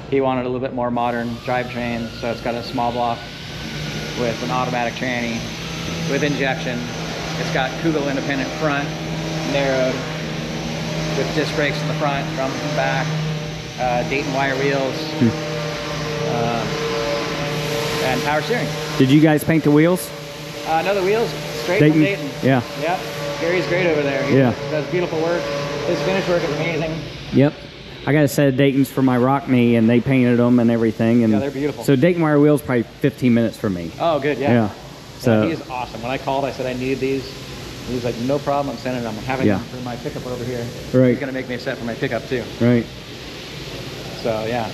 He wanted a little bit more modern drivetrain, so it's got a small block with an automatic tranny with injection. It's got Kugel independent front, narrowed, with disc brakes in the front, drums in the back, Dayton wire wheels, and power steering. Did you guys paint the wheels? No, the wheels straight from Dayton. Yeah. Yep. Gary's great over there. He does beautiful work. His finish work is amazing. Yep. I got a set of Dayton's for my rock knee, and they painted them and everything. And yeah, they're beautiful. So Dayton wire wheels probably 15 minutes for me. Oh, good. Yeah. Yeah. So yeah, he's awesome. When I called, I said I needed these. He was like, no problem. I'm sending them. I'm having them for my pickup over here. Right. He's gonna make me a set for my pickup too. Right. So yeah.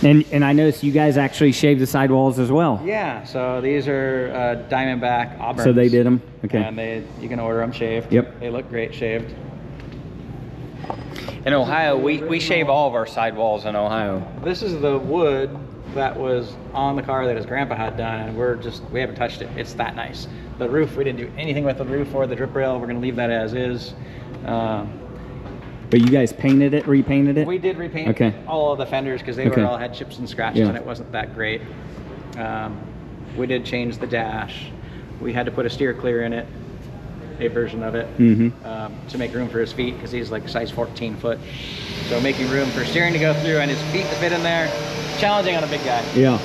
And I noticed you guys actually shaved the sidewalls as well. Yeah. So these are Diamondback Auburns. So they did them. Okay. And you can order them shaved. Yep. They look great shaved. In Ohio, we shave all of our sidewalls in Ohio. This is the wood that was on the car that his grandpa had done, and we haven't touched it. It's that nice. The roof, we didn't do anything with the roof or the drip rail. We're gonna leave that as is. But you guys painted it, repainted it? We did repaint all of the fenders because they all had chips and scratches and it wasn't that great. We did change the dash. We had to put a steer clear in it, a version of it, to make room for his feet because he's like size 14 foot. So making room for steering to go through and his feet to fit in there, challenging on a big guy. Yeah.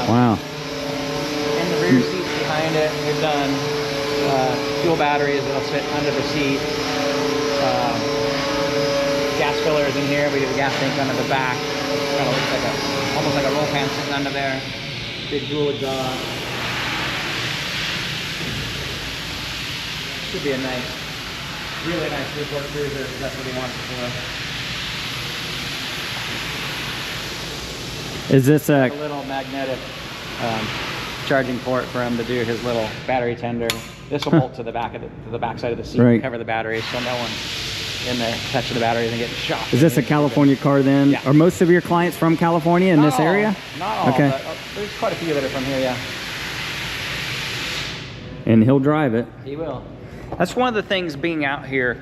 Wow. In the rear seats behind it, we've done fuel batteries that'll sit under the seat. Gas fillers in here. We did a gas tank under the back. Kind of looks like almost like a roll pan sitting under there. Big dual exhaust. Should be a nice, really nice three-port cruiser if that's what he wants it for. Is this a little magnetic charging port for him to do his little battery tender? This will bolt to the back of the back side of the seat, Right. cover the batteries, so no one in there touching the batteries and getting shot. Is this a California car then? Yeah. Are most of your clients from California in Not this all, area? Not all, Okay. but there's quite a few that are from here, yeah. And he'll drive it. He will. That's one of the things being out here.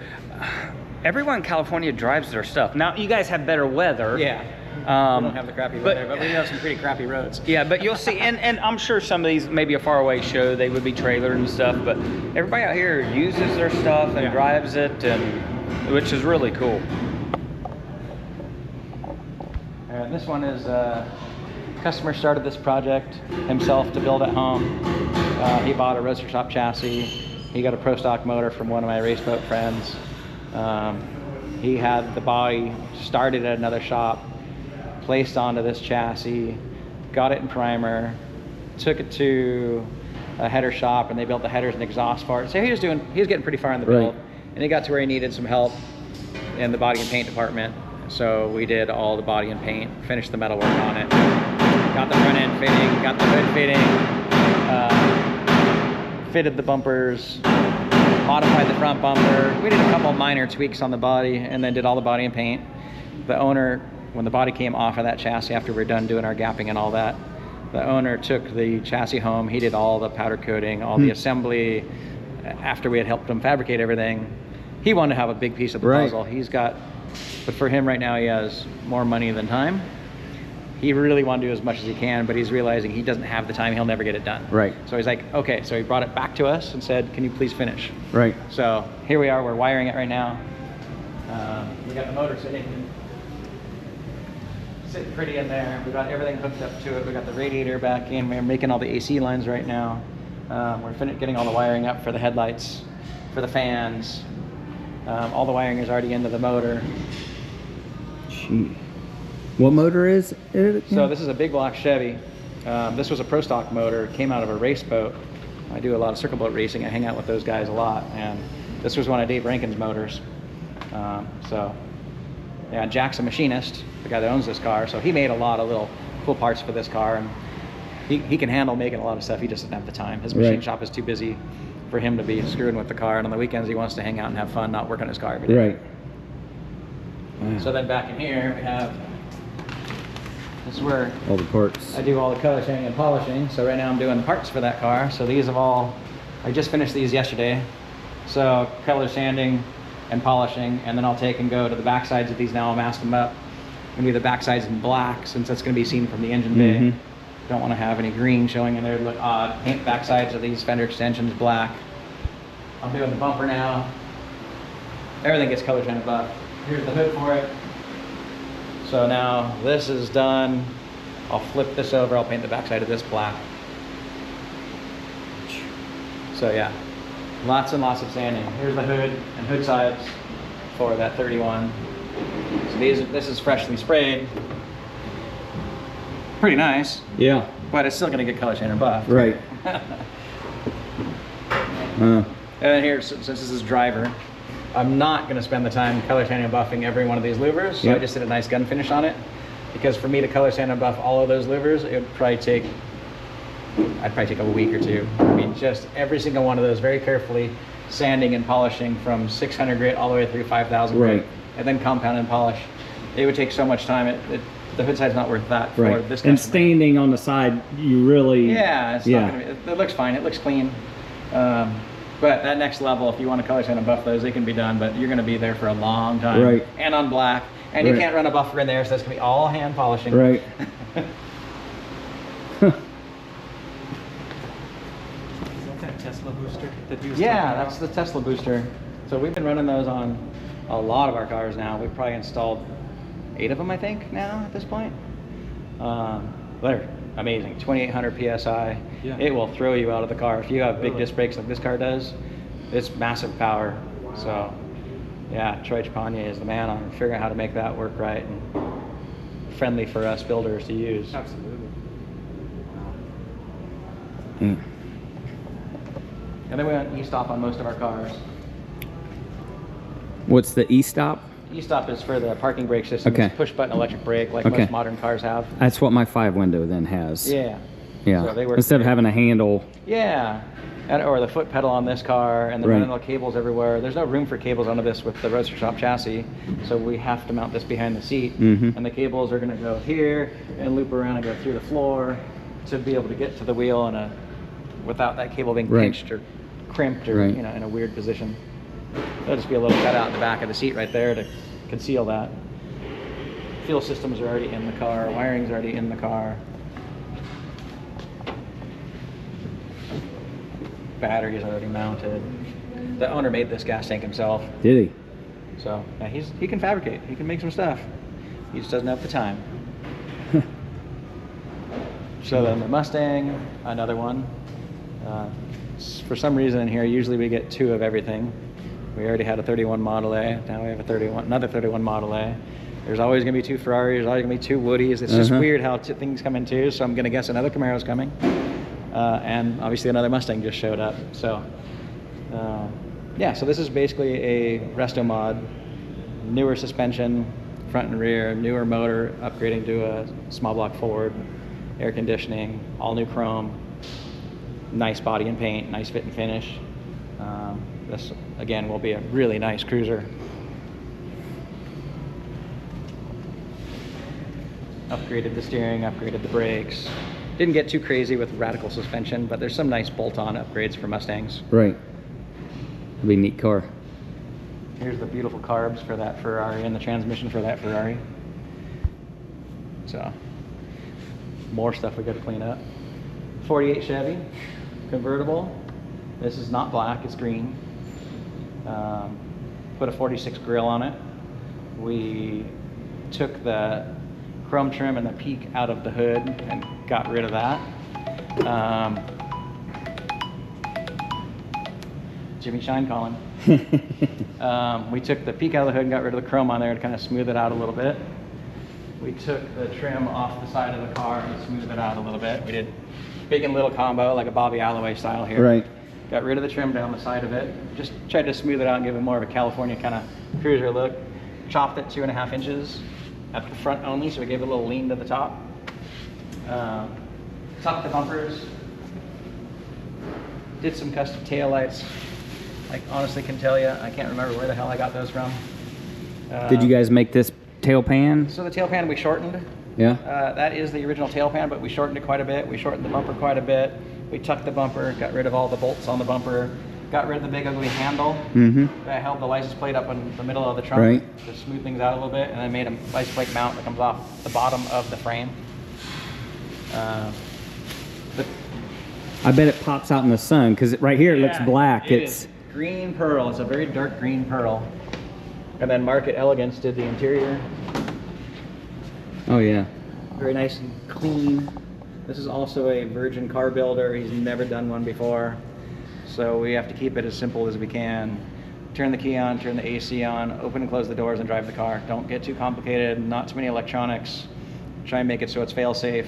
Everyone in California drives their stuff. Now, you guys have better weather. Yeah. We don't have the crappy weather, but we do have some pretty crappy roads. Yeah, but you'll see, and I'm sure some of these, maybe a faraway show, they would be trailered and stuff, but everybody out here uses their stuff and Yeah. drives it, and which is really cool. This one is customer started this project himself to build at home. He bought a roadster shop chassis. He got a pro stock motor from one of my race boat friends. He had the body started at another shop, placed onto this chassis, got it in primer, took it to a header shop, and they built the headers and exhaust for it. So he was getting pretty far in the build, and he got to where he needed some help in the body and paint department. So we did all the body and paint, finished the metal work on it, got the front end fitting, got the hood fitting, fitted the bumpers, modified the front bumper. We did a couple minor tweaks on the body and then did all the body and paint. The owner, when the body came off of that chassis after we were done doing our gapping and all that, the owner took the chassis home. He did all the powder coating, all the assembly. After we had helped him fabricate everything, he wanted to have a big piece of the puzzle. But for him right now, he has more money than time. He really wanted to do as much as he can, but he's realizing he doesn't have the time. He'll never get it done. Right. So he's like, okay. So he brought it back to us and said, can you please finish? Right. So here we are. We're wiring it right now. We got the motor sitting pretty in there. We got everything hooked up to it. We got the radiator back in. We're making all the AC lines right now. We're getting all the wiring up for the headlights, for the fans. All the wiring is already into the motor. Gee. What motor is it? So this is a big block Chevy. This was a pro stock motor. It came out of a race boat. I do a lot of circle boat racing. I hang out with those guys a lot. And this was one of Dave Rankin's motors. Yeah, Jack's a machinist, the guy that owns this car. So he made a lot of little cool parts for this car. And he can handle making a lot of stuff. He just doesn't have the time. His machine shop is too busy for him to be screwing with the car. And on the weekends, he wants to hang out and have fun, not work on his car every day. Right. Wow. So then back in here, we have, this is where All the parts. I do all the color sanding and polishing. So right now I'm doing the parts for that car. So these have all, I just finished these yesterday. So color sanding and polishing, and then I'll take and go to the back sides of these now. I'll mask them up. I'm gonna do the back sides in black since that's gonna be seen from the engine bay. Don't want to have any green showing in there to look odd. Paint back sides of these fender extensions black. I'm doing the bumper now. Everything gets color sanded buff. Here's the hood for it. So now this is done. I'll flip this over. I'll paint the back side of this black. So yeah, lots and lots of sanding. Here's the hood and hood sides for that 31. So this is freshly sprayed. Pretty nice. Yeah. But it's still gonna get color sanded buff. Right. And then here, since this is driver, I'm not gonna spend the time color sanding and buffing every one of these louvers. So I just did a nice gun finish on it. Because for me to color sand and buff all of those louvers, it would probably take, I'd probably take a week or two. I mean, just every single one of those very carefully sanding and polishing from 600 grit all the way through 5,000 grit, and then compound and polish. It would take so much time. The hood side's not worth that for this customer. And standing on the side, you really... Yeah, it's not gonna be, it looks fine. It looks clean. But that next level, if you want to color sand and buff those, they can be done, but you're going to be there for a long time. Right. And on black. And you can't run a buffer in there, so that's going to be all hand polishing. Right. Tesla booster that he was Yeah, talking that's the Tesla booster. So we've been running those on a lot of our cars now. We've probably installed 8 of them, I think, now at this point. They're amazing. 2,800 PSI. Yeah. It will throw you out of the car. If you have big disc brakes like this car does, it's massive power. Wow. So, yeah, Troy Chapanier is the man on figuring out how to make that work right and friendly for us builders to use. Absolutely. Mm. And then we went e-stop on most of our cars. What's the e-stop? E-stop is for the parking brake system. Okay. It's push button electric brake like most modern cars have. That's what my 5 window then has. Yeah. Yeah. So they work Instead of great. having a handle. Yeah. Or the foot pedal on this car, and then Right. running all cables everywhere. There's no room for cables onto this with the Roadster Shop chassis, so we have to mount this behind the seat. Mhm. And the cables are going to go here and loop around and go through the floor to be able to get to the wheel without that cable being Right. pinched or crimped or Right. in a weird position. There'll just be a little cutout in the back of the seat right there to conceal that. Fuel systems are already in the car. Wiring's already in the car. Battery is already mounted. The owner made this gas tank himself, Did so yeah, he can fabricate. He can make some stuff. He just doesn't have the time. So then the Mustang, another one. For some reason in here, usually we get 2 of everything. We already had a 31 Model A. Now we have another 31 Model A. There's always going to be 2 Ferraris. There's always going to be 2 Woodies. It's just weird how things come in 2s. So I'm going to guess another Camaro's coming. And obviously another Mustang just showed up. So yeah, so this is basically a resto mod. Newer suspension, front and rear, newer motor, upgrading to a small block Ford, air conditioning, all new chrome, nice body and paint, nice fit and finish. This again will be a really nice cruiser. Upgraded the steering, upgraded the brakes. Didn't get too crazy with radical suspension, but there's some nice bolt-on upgrades for Mustangs. Right. That'd be a neat car. Here's the beautiful carbs for that Ferrari and the transmission for that Ferrari. So, more stuff we got to clean up. 48 Chevy, convertible. This is not black, it's green. Put a 46 grill on it. We took the chrome trim and the peak out of the hood and got rid of that. Jimmy Shine calling. We took the peak out of the hood and got rid of the chrome on there to kind of smooth it out a little bit. We took the trim off the side of the car and smoothed it out a little bit. We did big and little combo, like a Bobby Alloway style here. Right. Got rid of the trim down the side of it. Just tried to smooth it out and give it more of a California kind of cruiser look. Chopped it 2.5 inches at the front only, so we gave it a little lean to the top. Topped the bumpers. Did some custom taillights. I honestly can tell you, I can't remember where the hell I got those from. Did you guys make this tail pan? So the tail pan we shortened. Yeah. That is the original tail pan, but we shortened it quite a bit. We shortened the bumper quite a bit. We tucked the bumper, got rid of all the bolts on the bumper, got rid of the big ugly handle that held the license plate up in the middle of the trunk Right. to smooth things out a little bit, and then made a license plate mount that comes off the bottom of the frame. I bet it pops out in the sun because right here it looks Yeah, black. it It's is green pearl. It's a very dark green pearl. And then Market Elegance did the interior. oh yeah. Very nice and clean. This is also a virgin car builder. He's never done one before. So we have to keep it as simple as we can. Turn the key on, turn the AC on, open and close the doors and drive the car. Don't get too complicated, not too many electronics. Try and make it so it's fail safe.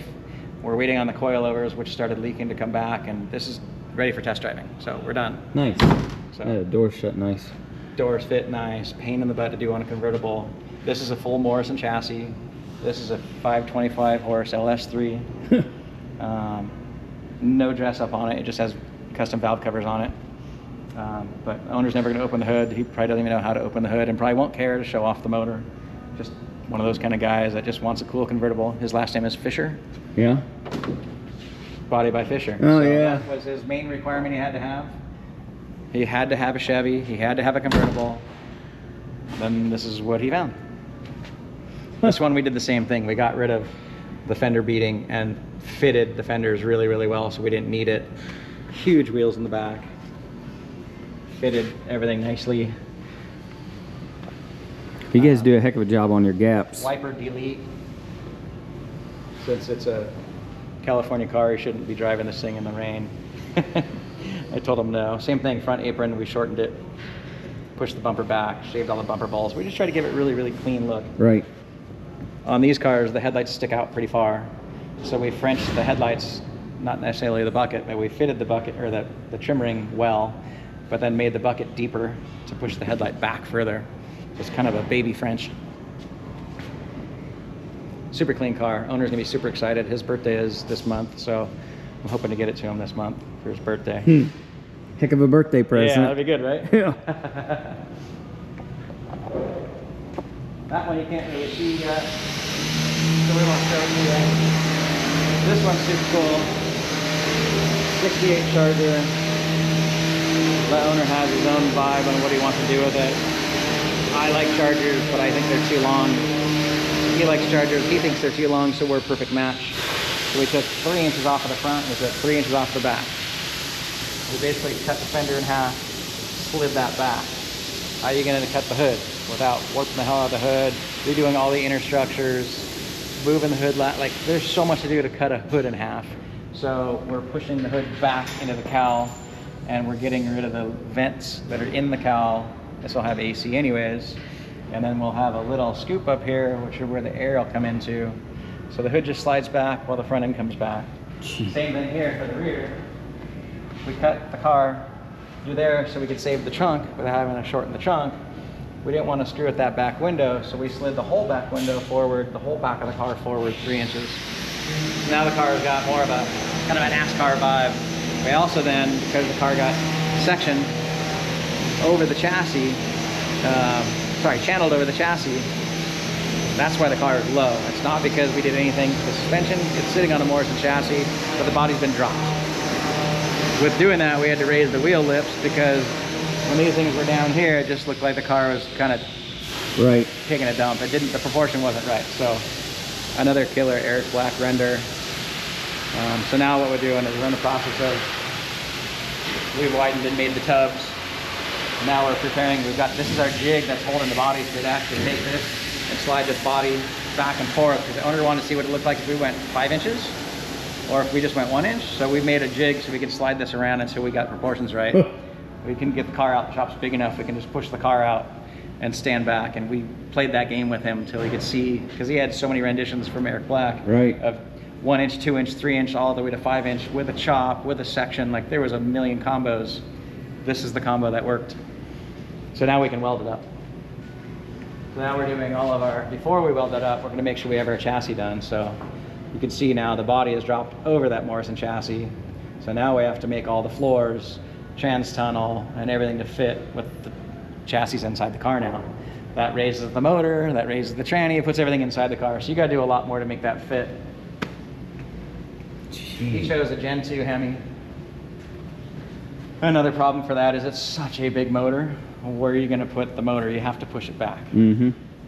We're waiting on the coilovers, which started leaking, to come back, and this is ready for test driving. So we're done. Nice. So Yeah, the door's shut nice. doors fit nice, pain in the butt to do on a convertible. This is a full Morrison chassis. This is a 525 horse LS3. No dress up on it. It just has custom valve covers on it. But the owner's never going to open the hood. He probably doesn't even know how to open the hood and probably won't care to show off the motor. Just one of those kind of guys that just wants a cool convertible. His last name is Fisher. Yeah. Body by Fisher. Oh, So yeah. that was his main requirement he had to have. He had to have a Chevy. He had to have a convertible. Then this is what he found. This one we did the same thing. We got rid of the fender beading and fitted the fenders really, really well, so we didn't need it. Huge wheels in the back. Fitted everything nicely. You guys do a heck of a job on your gaps. Wiper delete. Since it's a California car, you shouldn't be driving this thing in the rain. I told him no. Same thing, front apron, we shortened it, pushed the bumper back, shaved all the bumper balls. We just try to give it really, really clean look. Right. On these cars, the headlights stick out pretty far. So we Frenched the headlights, not necessarily the bucket, but we fitted the bucket, or the trim ring well, but then made the bucket deeper to push the headlight back further. It's kind of a baby French. Super clean car. Owner's gonna be super excited. His birthday is this month, so I'm hoping to get it to him this month for his birthday. Heck of a birthday present. Yeah, that'd be good, right? Yeah. That one you can't really see yet, so we won't show you yet. This one's super cool. 68 Charger. The owner has his own vibe on what he wants to do with it. I like Chargers, but I think they're too long. He likes Chargers, he thinks they're too long, so we're a perfect match. So we took 3 inches off of the front, we took 3 inches off the back. We basically cut the fender in half, slid that back. How are you going to cut the hood without warping the hell out of the hood, redoing all the inner structures, moving the hood, like there's so much to do to cut a hood in half. So we're pushing the hood back into the cowl, and we're getting rid of the vents that are in the cowl. This will have AC anyways. And then we'll have a little scoop up here, which is where the air will come into. So the hood just slides back while the front end comes back. Same thing here for the rear. We cut the car through there so we could save the trunk without having to shorten the trunk. We didn't want to screw with that back window, so we slid the whole back window forward, the whole back of the car forward 3 inches. Now the car has got more of a kind of a NASCAR vibe. We also then, because the car got sectioned over the chassis, channeled over the chassis, that's why the car is low. It's not because we did anything to the suspension. It's sitting on a Morrison chassis, but the body's been dropped. With doing that, we had to raise the wheel lips because when these things were down here, it just looked like the car was kind of taking a dump. It didn't, the proportion wasn't right. So another killer Eric Black render. So now what we're doing is we're in the process of, we've widened and made the tubs. Now we're preparing, this is our jig that's holding the body, so we'd actually take this and slide this body back and forth, because the owner wanted to see what it looked like if we went 5 inches or if we just went 1 inch. So we made a jig so we could slide this around until we got proportions right. We can get the car out, the shop's big enough, we can just push the car out and stand back. And we played that game with him until he could see, because he had so many renditions from Eric Black of 1 inch, 2 inch, 3 inch, all the way to 5 inch with a chop, with a section. Like there was a million combos. This is the combo that worked. So now we can weld it up. So now we're doing all of our, before we weld it up, we're gonna make sure we have our chassis done. So you can see now the body is dropped over that Morrison chassis. So now we have to make all the floors, trans tunnel, and everything to fit with the chassis inside the car now. That raises the motor, that raises the tranny, it puts everything inside the car. So you gotta do a lot more to make that fit. He chose a Gen 2 Hemi. Another problem for that is it's such a big motor. Where are you going to put the motor? You have to push it back.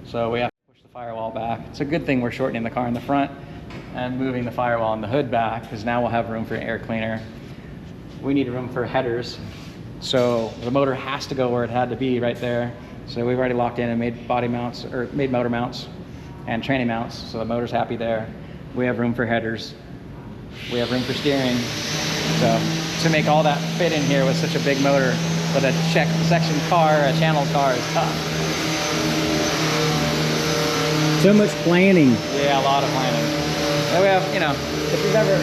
So we have to push the firewall back. It's a good thing we're shortening the car in the front and moving the firewall and the hood back, because now we'll have room for an air cleaner. We need room for headers. So the motor has to go where it had to be, right there. So we've already locked in and made body mounts, or made motor mounts and tranny mounts. So the motor's happy there. We have room for headers. We have room for steering. So to make all that fit in here with such a big motor, but a section car, a channel car is tough. So much planning. Yeah, a lot of planning. And we have, you know, if you've ever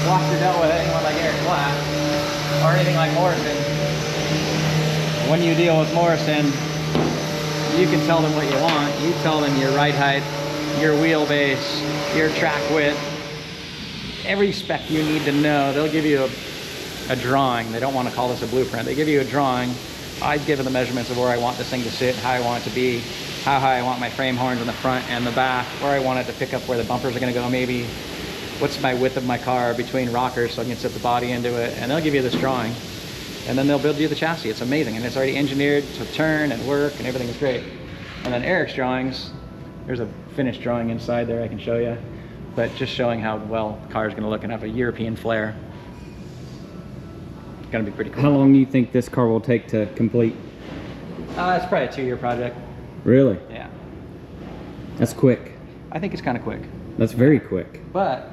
watched or dealt with anyone like Eric Black or anything like Morrison, when you deal with Morrison, you can tell them what you want. You tell them your ride height, your wheelbase, your track width, every spec you need to know. They'll give you a drawing. They don't want to call this a blueprint. They give you a drawing. I've given the measurements of where I want this thing to sit, how I want it to be, how high I want my frame horns in the front and the back, where I want it to pick up where the bumpers are going to go maybe, what's my width of my car between rockers so I can set the body into it, and they'll give you this drawing. And then they'll build you the chassis. It's amazing, and it's already engineered to turn and work, and everything is great. And then Eric's drawings, there's a finished drawing inside there I can show you, but just showing how well the car is going to look and have a European flair. It's going to be pretty cool. How long do you think this car will take to complete? It's probably a 2-year project. Really? Yeah. That's quick. I think it's kind of quick. That's very quick. But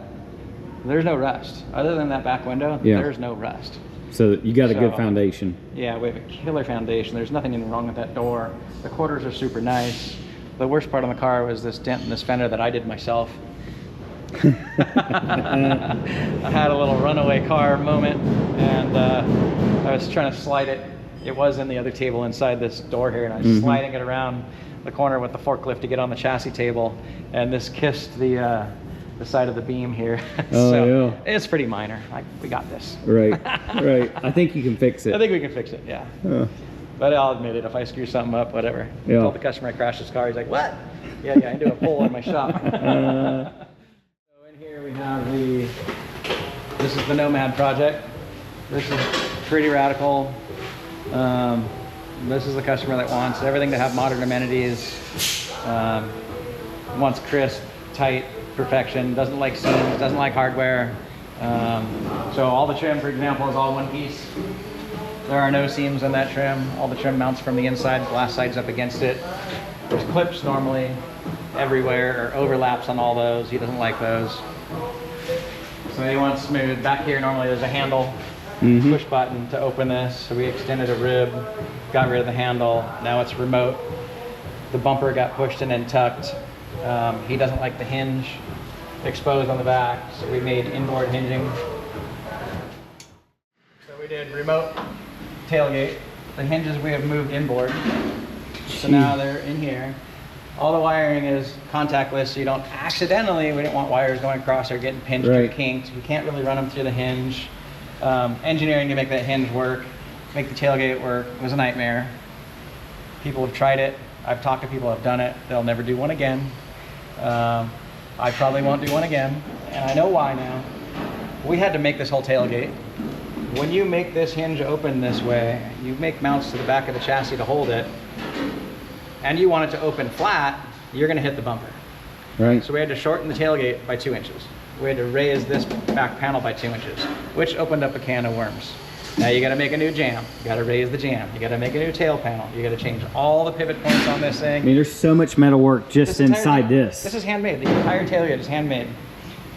there's no rust. Other than that back window, there's no rust. So you got a good foundation. Yeah, we have a killer foundation. There's nothing even wrong with that door. The quarters are super nice. The worst part on the car was this dent in this fender that I did myself. I had a little runaway car moment, and I was trying to slide it. It was in the other table inside this door here, and I was sliding it around the corner with the forklift to get on the chassis table, and this kissed the the side of the beam here. Oh, So yeah. it's pretty minor. Like, we got this. Right, right. I think you can fix I it. think we can fix it, yeah. But I'll admit it, if I screw something up, whatever. I Yeah. told the customer I crashed his car, he's like, what? Yeah, I do a pull in my shop. So in here we have this is the Nomad project. This is pretty radical. This is the customer that wants everything to have modern amenities. Wants crisp, tight, perfection, doesn't like seams, doesn't like hardware. So all the trim, for example, is all one piece. There are no seams in that trim. All the trim mounts from the inside, glass sides up against it. There's clips normally everywhere, or overlaps on all those. He doesn't like those. So he wants smooth. Back here normally there's a handle, push button to open this. So we extended a rib, got rid of the handle. Now it's remote. The bumper got pushed and then tucked. He doesn't like the hinge exposed on the back, so we made inboard hinging. So we did remote tailgate. The hinges we have moved inboard. So now they're in here. All the wiring is contactless, so you don't accidentally, we didn't want wires going across or getting pinched or kinked. We can't really run them through the hinge. Engineering to make that hinge work, make the tailgate work, was a nightmare. People have tried it. I've talked to people who have done it. They'll never do one again. I probably won't do one again, and I know why now. We had to make this whole tailgate. When you make this hinge open this way, you make mounts to the back of the chassis to hold it, and you want it to open flat, you're gonna hit the bumper. Right. So we had to shorten the tailgate by 2 inches. We had to raise this back panel by 2 inches, which opened up a can of worms. Now you gotta make a new jam. You gotta raise the jam. You gotta make a new tail panel. You gotta change all the pivot points on this thing. I mean, there's so much metal work just This entire inside thing- this. This is handmade. The entire tailgate is handmade.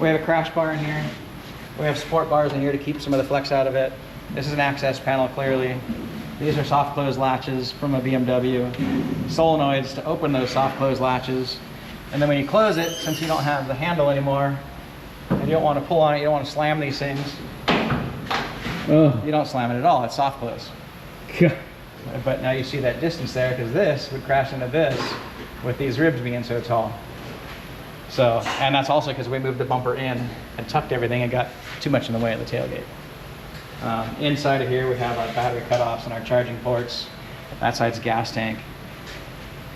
We have a crash bar in here. We have support bars in here to keep some of the flex out of it. This is an access panel, clearly. These are soft close latches from a BMW. Solenoids to open those soft close latches. And then when you close it, since you don't have the handle anymore, and you don't want to pull on it, you don't want to slam these things, Oh, you don't slam it at all. It's soft close. God. But now you see that distance there, because this would crash into this with these ribs being so tall. So, and that's also because we moved the bumper in and tucked everything and got too much in the way of the tailgate. Inside of here we have our battery cutoffs and our charging ports. That side's a gas tank.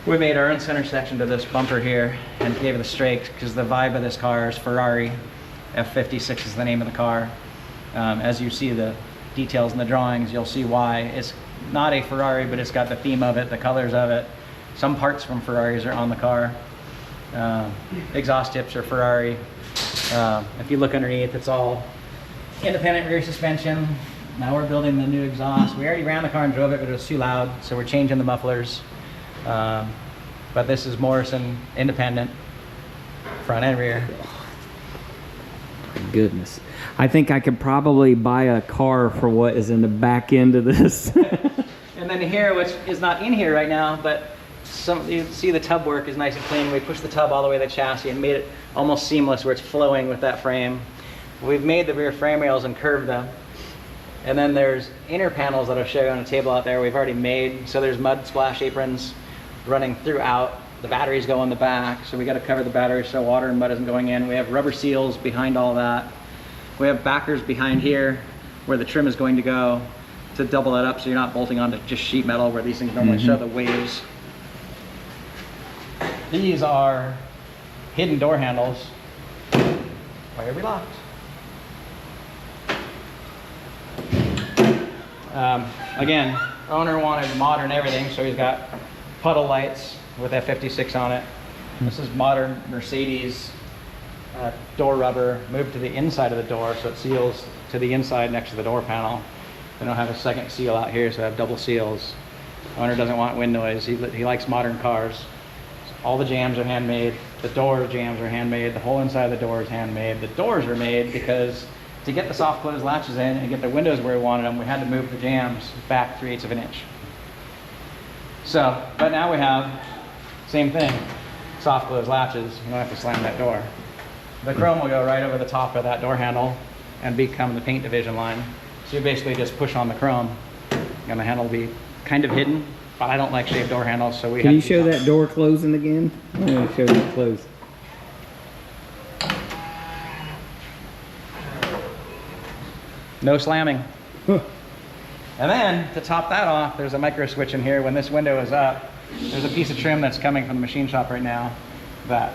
We made our own center section to this bumper here and gave it a straight because the vibe of this car is Ferrari. F56 is the name of the car. As you see the details in the drawings, you'll see why. It's not a Ferrari, but it's got the theme of it, the colors of it. Some parts from Ferraris are on the car. Exhaust tips are Ferrari. If you look underneath, it's all independent rear suspension. Now we're building the new exhaust. We already ran the car and drove it, but it was too loud, so we're changing the mufflers. But this is Morrison independent, front and rear. Goodness. I think I could probably buy a car for what is in the back end of this. And then here, which is not in here right now, but you see the tub work is nice and clean. We pushed the tub all the way to the chassis and made it almost seamless where it's flowing with that frame. We've made the rear frame rails and curved them. And then there's inner panels that I'll show you on a table out there we've already made. So there's mud splash aprons running throughout. The batteries go on the back, so we got to cover the battery so water and mud isn't going in. We have rubber seals behind all that. We have backers behind here where the trim is going to go to double that up so you're not bolting onto just sheet metal where these things normally show the waves. These are hidden door handles. Why are we locked? Again, owner wanted modern everything, so he's got puddle lights with F56 on it. This is modern Mercedes door rubber moved to the inside of the door, so it seals to the inside next to the door panel. They don't have a second seal out here, so they have double seals. Owner doesn't want wind noise. He likes modern cars. All the jams are handmade. The door jams are handmade. The whole inside of the door is handmade. The doors are made because to get the soft close latches in and get the windows where we wanted them, we had to move the jams back 3/8 of an inch. So, but now we have same thing, soft close latches. You don't have to slam that door. The chrome will go right over the top of that door handle and become the paint division line. So you basically just push on the chrome and the handle will be kind of hidden, but I don't like shaved door handles, so we Can have you to show do that door closing again? I want to show that close. No slamming. And then to top that off, there's a micro switch in here. When this window is up, there's a piece of trim that's coming from the machine shop right now that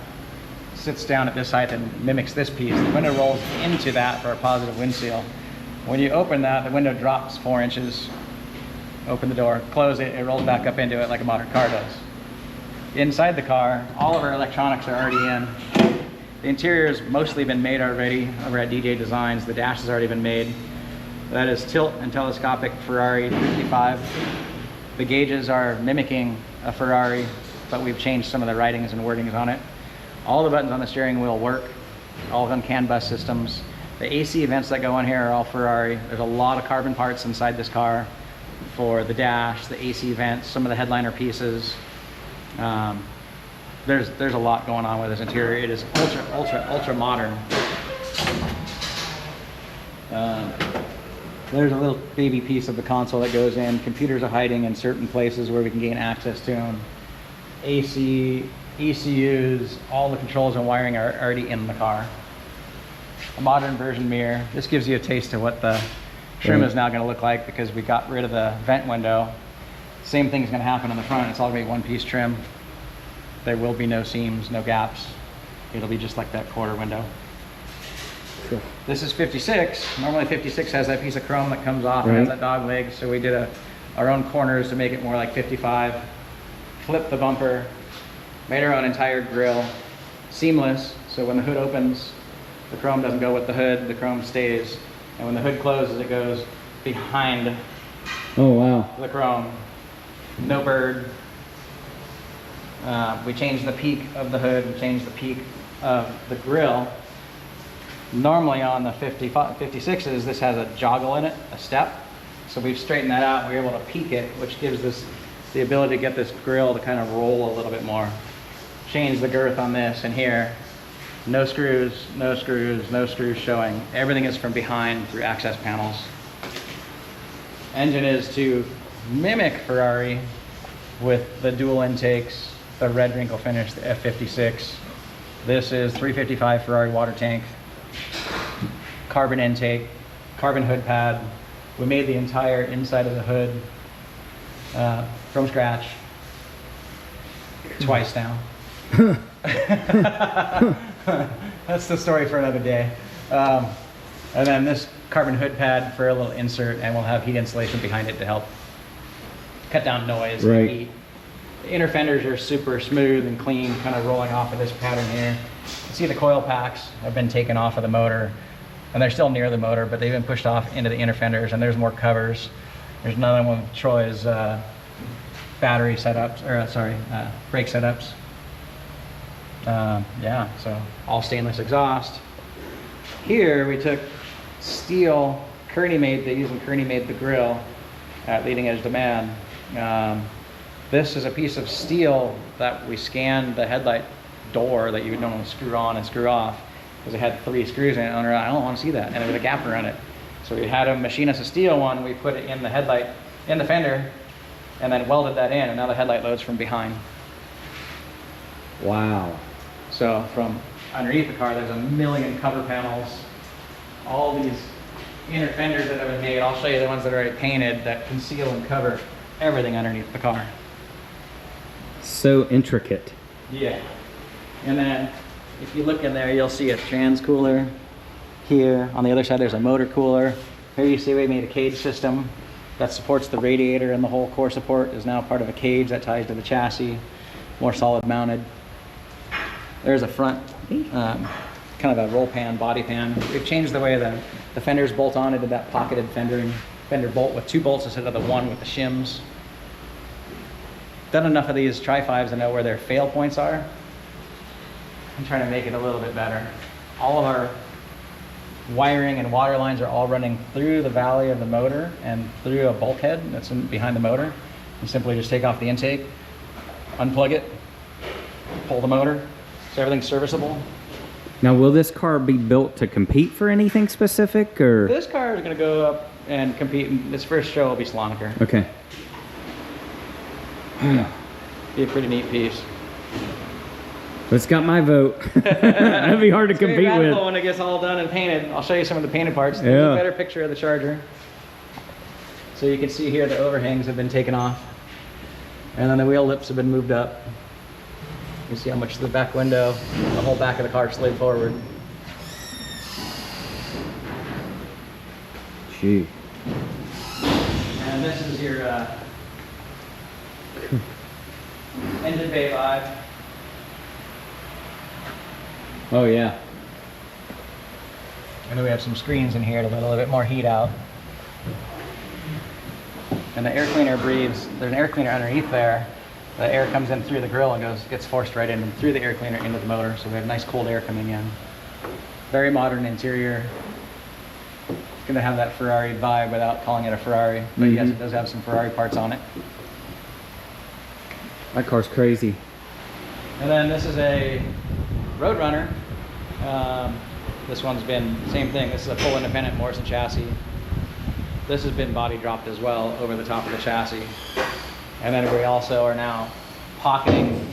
sits down at this height and mimics this piece. The window rolls into that for a positive wind seal. When you open that, the window drops 4 inches. Open the door, close it, it rolls back up into it like a modern car does. Inside the car, all of our electronics are already in. The interior has mostly been made already over at DJ Designs. The dash has already been made. That is tilt and telescopic Ferrari 55. The gauges are mimicking a Ferrari, but we've changed some of the writings and wordings on it. All the buttons on the steering wheel work. All of them CAN bus systems. The AC vents that go on here are all Ferrari. There's a lot of carbon parts inside this car for the dash, the AC vents, some of the headliner pieces. There's a lot going on with this interior. It is ultra modern. There's a little baby piece of the console that goes in. Computers are hiding in certain places where we can gain access to them. AC, ECUs, all the controls and wiring are already in the car. A modern version mirror. This gives you a taste of what the trim is now going to look like because we got rid of the vent window. Same thing's going to happen on the front. It's all going to be one-piece trim. There will be no seams, no gaps. It'll be just like that quarter window. Sure. This is 56. Normally 56 has that piece of chrome that comes off and has that dog leg. So we did our own corners to make it more like 55. Flipped the bumper. Made our own entire grille. Seamless. So when the hood opens, the chrome doesn't go with the hood. The chrome stays. And when the hood closes, it goes behind the chrome. No bird. We changed the peak of the hood. We changed the peak of the grille. Normally on the 56s, this has a joggle in it, a step. So we've straightened that out. We're able to peak it, which gives us the ability to get this grille to kind of roll a little bit more. Change the girth on this, and here, no screws, no screws, no screws showing. Everything is from behind through access panels. Engine is to mimic Ferrari with the dual intakes, the red wrinkle finish, the F56. This is 355 Ferrari water tank, carbon intake, carbon hood pad. We made the entire inside of the hood from scratch twice now. That's the story for another day. And then this carbon hood pad for a little insert, and we'll have heat insulation behind it to help cut down noise and heat. The inner fenders are super smooth and clean, kind of rolling off of this pattern here. You can see the coil packs have been taken off of the motor, and they're still near the motor, but they've been pushed off into the inner fenders, and there's more covers. There's another one with Troy's battery setups, or brake setups. Yeah, so all stainless exhaust. Here we took steel, Kearney made these, and Kearney made the grill at Leading Edge Demand. This is a piece of steel that we scanned the headlight door that you would normally screw on and screw off, because it had 3 screws in it. And I don't want to see that, and there was a gap around it. So we had a machine us a steel one, we put it in the headlight, in the fender, and then welded that in, and now the headlight loads from behind. Wow. So from underneath the car, there's a million cover panels. All these inner fenders that have been made, I'll show you the ones that are already painted that conceal and cover everything underneath the car. So intricate. Yeah. And then if you look in there, you'll see a trans cooler. Here on the other side, there's a motor cooler. Here you see we made a cage system that supports the radiator, and the whole core support is now part of a cage that ties to the chassis, more solid mounted. There's a front kind of a roll pan, body pan. We've changed the way the fenders bolt on into that pocketed fender bolt with 2 bolts instead of the 1 with the shims. Done enough of these Tri-5s to know where their fail points are. I'm trying to make it a little bit better. All of our wiring and water lines are all running through the valley of the motor and through a bulkhead that's behind the motor. You simply just take off the intake, unplug it, pull the motor, so everything's serviceable. Now, will this car be built to compete for anything specific, or? This car is going to go up and compete. Its first show will be Slonaker. Okay. Be a pretty neat piece. It's got my vote. That'd be hard to compete very radical with. when it gets all done and painted. I'll show you some of the painted parts. Yeah. There's a better picture of the Charger. So you can see here the overhangs have been taken off. And then the wheel lips have been moved up. You can see how much the back window, the whole back of the car slid forward. Gee. And this is your engine bay vibe. Oh yeah. And then we have some screens in here to let a little bit more heat out. And the air cleaner breathes, there's an air cleaner underneath there. The air comes in through the grill and gets forced right in through the air cleaner into the motor. So we have nice cold air coming in. Very modern interior. It's gonna have that Ferrari vibe without calling it a Ferrari. But yes, it does have some Ferrari parts on it. That car's crazy. And then this is a Roadrunner. This one's been, same thing, this is a full independent Morrison chassis. This has been body dropped as well over the top of the chassis. And then we also are now pocketing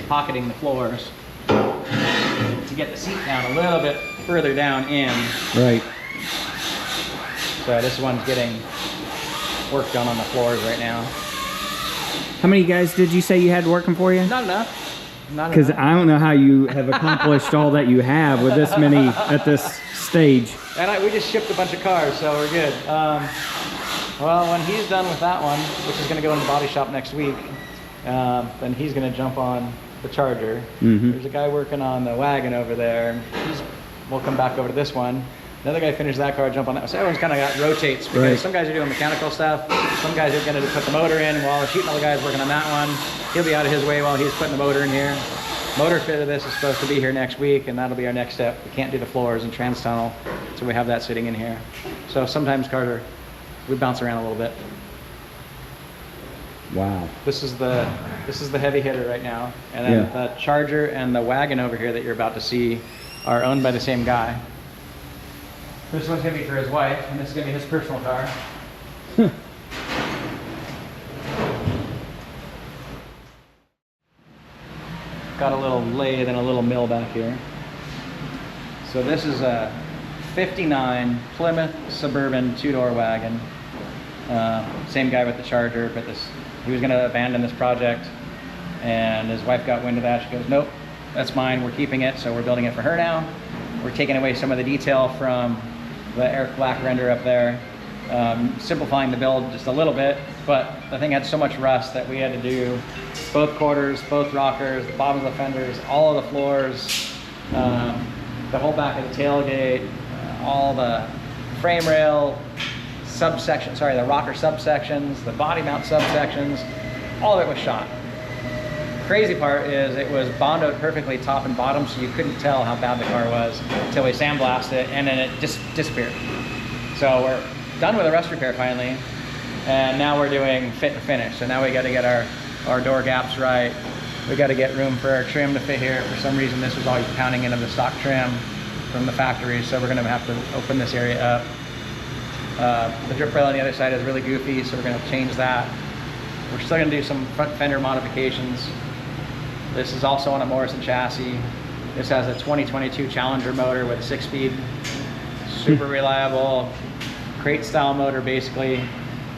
the floors to get the seat down a little bit further down in. Right. So this one's getting work done on the floors right now. How many guys did you say you had working for you? Not enough. Not Because enough. I don't know how you have accomplished all that you have with this many at this stage. And we just shipped a bunch of cars, so we're good. Well, when he's done with that one, which is going to go in the body shop next week, then he's going to jump on the Charger. There's a guy working on the wagon over there. We'll come back over to this one. Another guy finishes that car, jump on that. So everyone's kind of rotates because Right. some guys are doing mechanical stuff. Some guys are going to put the motor in while the sheet metal guy's working on that one. He'll be out of his way while he's putting the motor in here. Motor fit of this is supposed to be here next week, and that'll be our next step. We can't do the floors and trans tunnel, so we have that sitting in here. So sometimes we bounce around a little bit. Wow. This is the heavy hitter right now, and then Yeah. the Charger and the wagon over here that you're about to see are owned by the same guy. This one's gonna be for his wife, and this is gonna be his personal car. Got a little lathe and a little mill back here. So this is a 59 Plymouth Suburban two-door wagon. Same guy with the Charger, but he was gonna abandon this project, and his wife got wind of that. She goes, nope, that's mine, we're keeping it, so we're building it for her now. We're taking away some of the detail from the Eric Black render up there, simplifying the build just a little bit, but the thing had so much rust that we had to do both quarters, both rockers, the bottom of the fenders, all of the floors, the whole back of the tailgate, all the frame rail subsections, the rocker subsections, the body mount subsections, all of it was shot. Crazy part is it was bondoed perfectly top and bottom, so you couldn't tell how bad the car was until we sandblasted it, and then it just disappeared. So we're done with the rust repair finally, and now we're doing fit and finish. So now we got to get our door gaps right. We got to get room for our trim to fit here. For some reason, this was always pounding into the stock trim from the factory, so we're going to have to open this area up. The drip rail on the other side is really goofy, so we're going to change that. We're still going to do some front fender modifications. This is also on a Morrison chassis. This has a 2022 Challenger motor with a 6-speed, super reliable, crate style motor basically.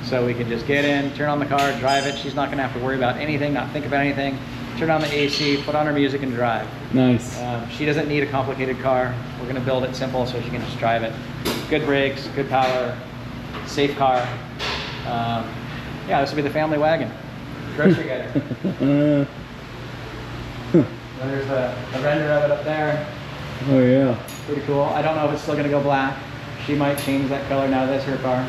So we can just get in, turn on the car, drive it. She's not gonna have to worry about anything, not think about anything. Turn on the AC, put on her music and drive. Nice. She doesn't need a complicated car. We're gonna build it simple so she can just drive it. Good brakes, good power, safe car. Yeah, this will be the family wagon. Grocery getter. There's the render of it up there. Oh yeah. Pretty cool. I don't know if it's still gonna go black. She might change that color now that's her car.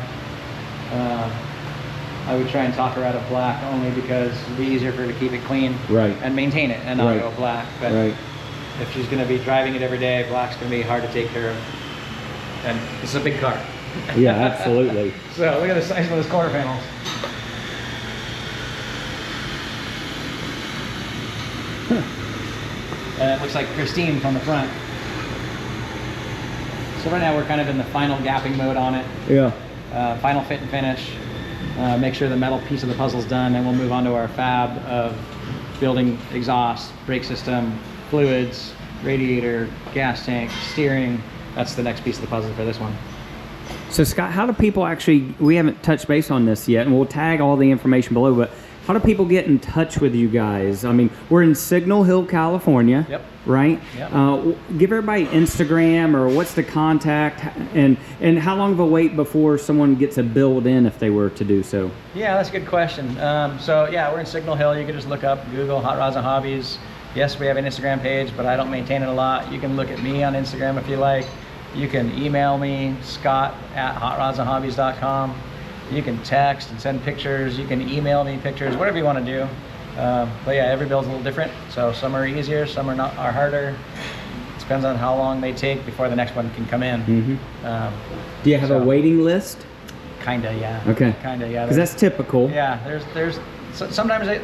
I would try and talk her out of black only because it'd be easier for her to keep it clean Right. and maintain it and not Right. go black. But Right. if she's gonna be driving it every day, black's gonna be hard to take care of. And this is a big car. Yeah, absolutely. So look at the size of those quarter panels. And it looks like Christine from the front. So right now we're kind of in the final gapping mode on it. Yeah. Final fit and finish. make sure the metal piece of the puzzle's done, and we'll move on to our fab of building exhaust, brake system, fluids, radiator, gas tank, steering. That's the next piece of the puzzle for this one. So Scott, how do people actually, we haven't touched base on this yet, and we'll tag all the information below, but how do people get in touch with you guys? I mean, we're in Signal Hill, California, Yep. right? Yep. Give everybody Instagram, or what's the contact, and how long of a wait before someone gets a build in if they were to do so? Yeah, that's a good question. So yeah, we're in Signal Hill. You can just look up, Google Hot Rods and Hobbies. Yes, we have an Instagram page, but I don't maintain it a lot. You can look at me on Instagram if you like. You can email me, scott@hotrodsandhobbies.com. You can text and send pictures. You can email me pictures, whatever you want to do. But yeah, every build's a little different. So some are easier, some are harder. It depends on how long they take before the next one can come in. Do you have a waiting list? Kinda, yeah. Okay. Kinda, yeah. Because that's typical. Yeah, sometimes I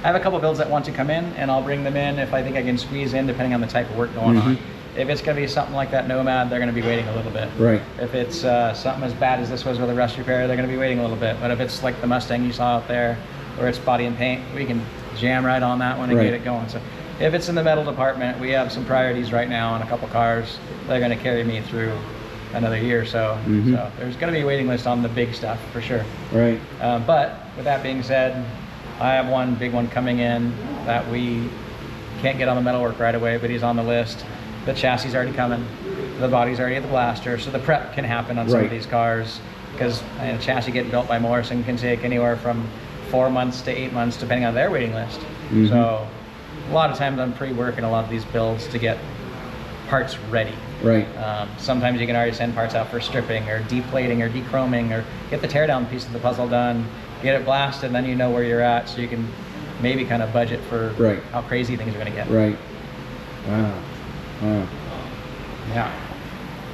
have a couple builds that want to come in, and I'll bring them in if I think I can squeeze in, depending on the type of work going on. If it's going to be something like that Nomad, they're going to be waiting a little bit. Right. If it's something as bad as this was with a rust repair, they're going to be waiting a little bit. But if it's like the Mustang you saw out there, where it's body and paint, we can jam right on that one and get it going. So if it's in the metal department, we have some priorities right now on a couple cars. They're going to carry me through another year or so. So there's going to be a waiting list on the big stuff for sure. Right. But with that being said, I have one big one coming in that we can't get on the metalwork right away, but he's on the list. The chassis is already coming. The body's already at the blaster, so the prep can happen on some of these cars, because a chassis getting built by Morrison can take anywhere from 4 months to 8 months, depending on their waiting list. So a lot of times I'm pre-working a lot of these builds to get parts ready. Right. Sometimes you can already send parts out for stripping or deplating or dechroming, or get the teardown piece of the puzzle done, get it blasted, and then you know where you're at, so you can maybe kind of budget for how crazy things are going to get. Right. Wow. Yeah.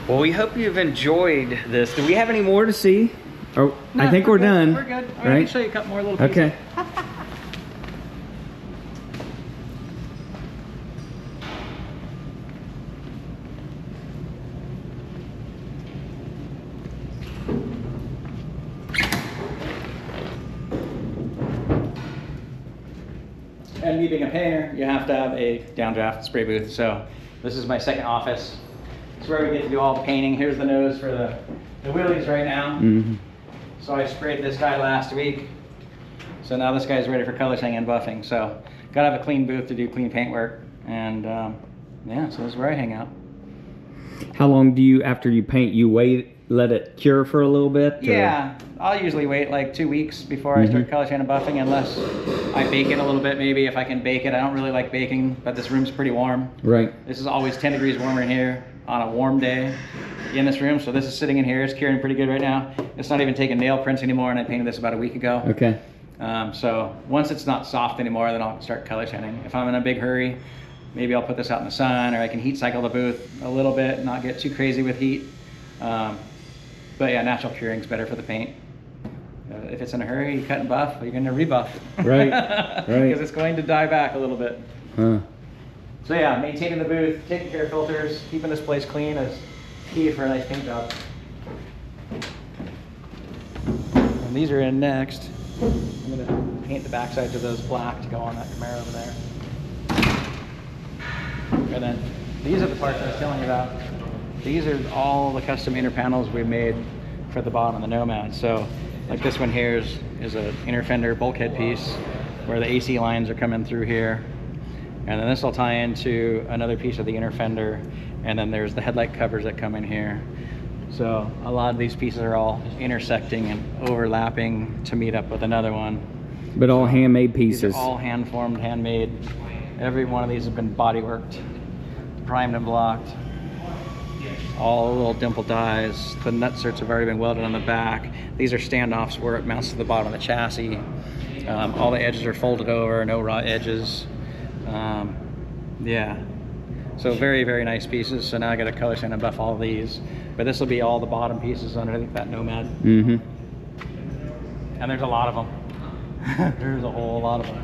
Well, we hope you've enjoyed this. Do we have any more to see? Oh, I think we're done. We're good. All right. I can show you a couple more little pieces. Okay. And me being a painter, you have to have a downdraft spray booth. So this is my second office. It's where we get to do all the painting. Here's the nose for the wheelies right now. So I sprayed this guy last week. So now this guy's ready for color sanding and buffing. So gotta have a clean booth to do clean paint work. And yeah, so this is where I hang out. How long do you, after you paint, you wait, let it cure for a little bit? Yeah, I'll usually wait like 2 weeks before I start color sanding and buffing, unless I bake it a little bit, maybe if I can bake it. I don't really like baking, but this room's pretty warm. Right. This is always 10 degrees warmer in here on a warm day in this room. So this is sitting in here. It's curing pretty good right now. It's not even taking nail prints anymore, and I painted this about a week ago. Okay. So once it's not soft anymore, then I'll start color sanding. If I'm in a big hurry, maybe I'll put this out in the sun, or I can heat cycle the booth a little bit, not get too crazy with heat. But yeah, natural curing's better for the paint. If it's in a hurry, you cut and buff, you're going to rebuff. Right, right. Because it's going to die back a little bit. Huh. So yeah, maintaining the booth, taking care of filters, keeping this place clean is key for a nice paint job. And these are in next. I'm going to paint the back sides of those black to go on that Camaro over there. And then these are the parts I was telling you about. These are all the custom inner panels we made for the bottom of the Nomad. So like this one here is an inner fender bulkhead piece where the AC lines are coming through here. And then this will tie into another piece of the inner fender. And then there's the headlight covers that come in here. So a lot of these pieces are all intersecting and overlapping to meet up with another one. But all handmade pieces. These are all hand formed, handmade. Every one of these has been body worked, primed and blocked. All little dimple dies. The nut certs have already been welded on the back. These are standoffs where it mounts to the bottom of the chassis. All the edges are folded over, no raw edges. Yeah, so very, very nice pieces. So now I got to color sand and buff all of these. But this will be all the bottom pieces underneath that Nomad. And there's a lot of them. There's a whole lot of them.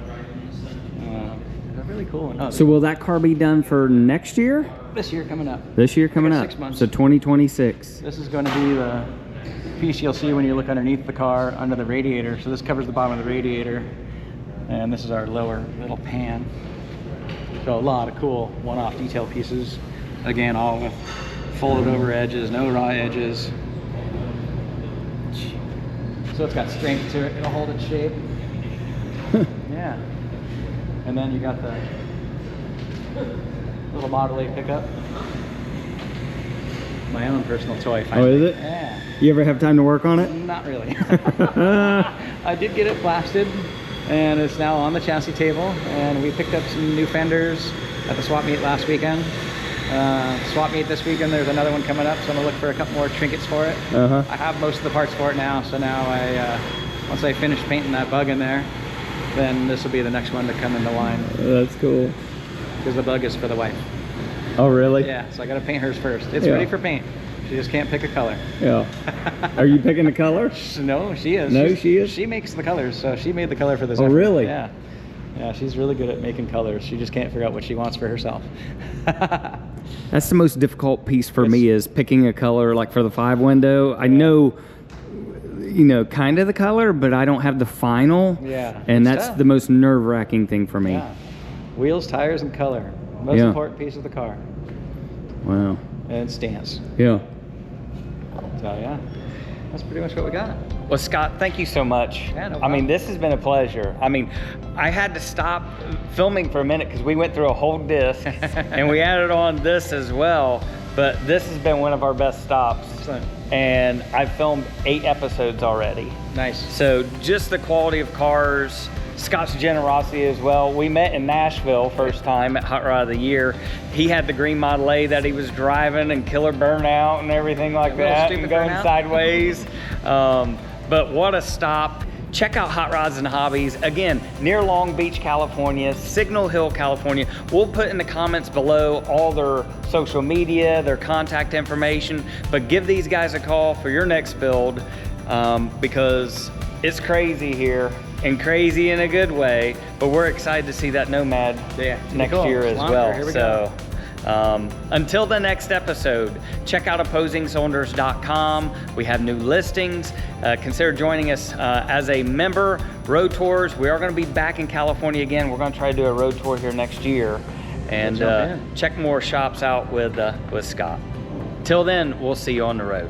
They're really cool. Oh, so will that car be done for next year? This year coming up. This year coming up. 6 months. So 2026. This is going to be the piece you'll see when you look underneath the car, under the radiator. So this covers the bottom of the radiator. And this is our lower little pan. So a lot of cool one-off detail pieces. Again, all with folded over edges, no raw edges. So it's got strength to it, it'll hold its shape. Yeah. And then you got the little Model A pickup. My own personal toy finally. Oh, is it? Yeah. You ever have time to work on it? Not really. I did get it blasted, and it's now on the chassis table, and we picked up some new fenders at the swap meet last weekend. Swap meet this weekend, there's another one coming up, so I'm gonna look for a couple more trinkets for it. I have most of the parts for it now, so now once I finish painting that bug in there, then this will be the next one to come into line. That's cool. Because the bug is for the wife. Oh, really? Yeah, so I gotta paint hers first. It's Yeah. ready for paint. She just can't pick a color. Yeah. Are you picking the color? No, she is. No, she is? She makes the colors, so she made the color for this. Oh, effort. really? Yeah. Yeah, she's really good at making colors. She just can't figure out what she wants for herself. That's the most difficult piece for me, is picking a color. Like for the 5 window, I know, you know, kind of the color, but I don't have the final. Yeah. And It's that's tough. the most nerve-wracking thing for me. Yeah. Wheels, tires, and color. Most Yeah. important piece of the car. Wow. And stance. Yeah. So yeah, that's pretty much what we got. Well, Scott, thank you so much. Yeah, no I mean, problem. this has been a pleasure. I mean, I had to stop filming for a minute because we went through a whole disc and we added on this as well. But this has been one of our best stops. Excellent. And I've filmed 8 episodes already. Nice. So just the quality of cars, Scott's generosity as well. We met in Nashville first time at Hot Rod of the Year. He had the green Model A that he was driving and killer burnout and everything like little that, stupid and going burnout. sideways. But what a stop. Check out Hot Rods and Hobbies, again, near Long Beach, California, Signal Hill, California. We'll put in the comments below all their social media, their contact information, but give these guys a call for your next build, because it's crazy here, and crazy in a good way, but we're excited to see that Nomad next cool. year as Longer. well. Here we So. Until the next episode, check out OpposingCylinders.com. We have new listings. Consider joining us as a member. Road tours. We are going to be back in California again. We're going to try to do a road tour here next year, and jump in. check more shops out with Scott. Till then, we'll see you on the road.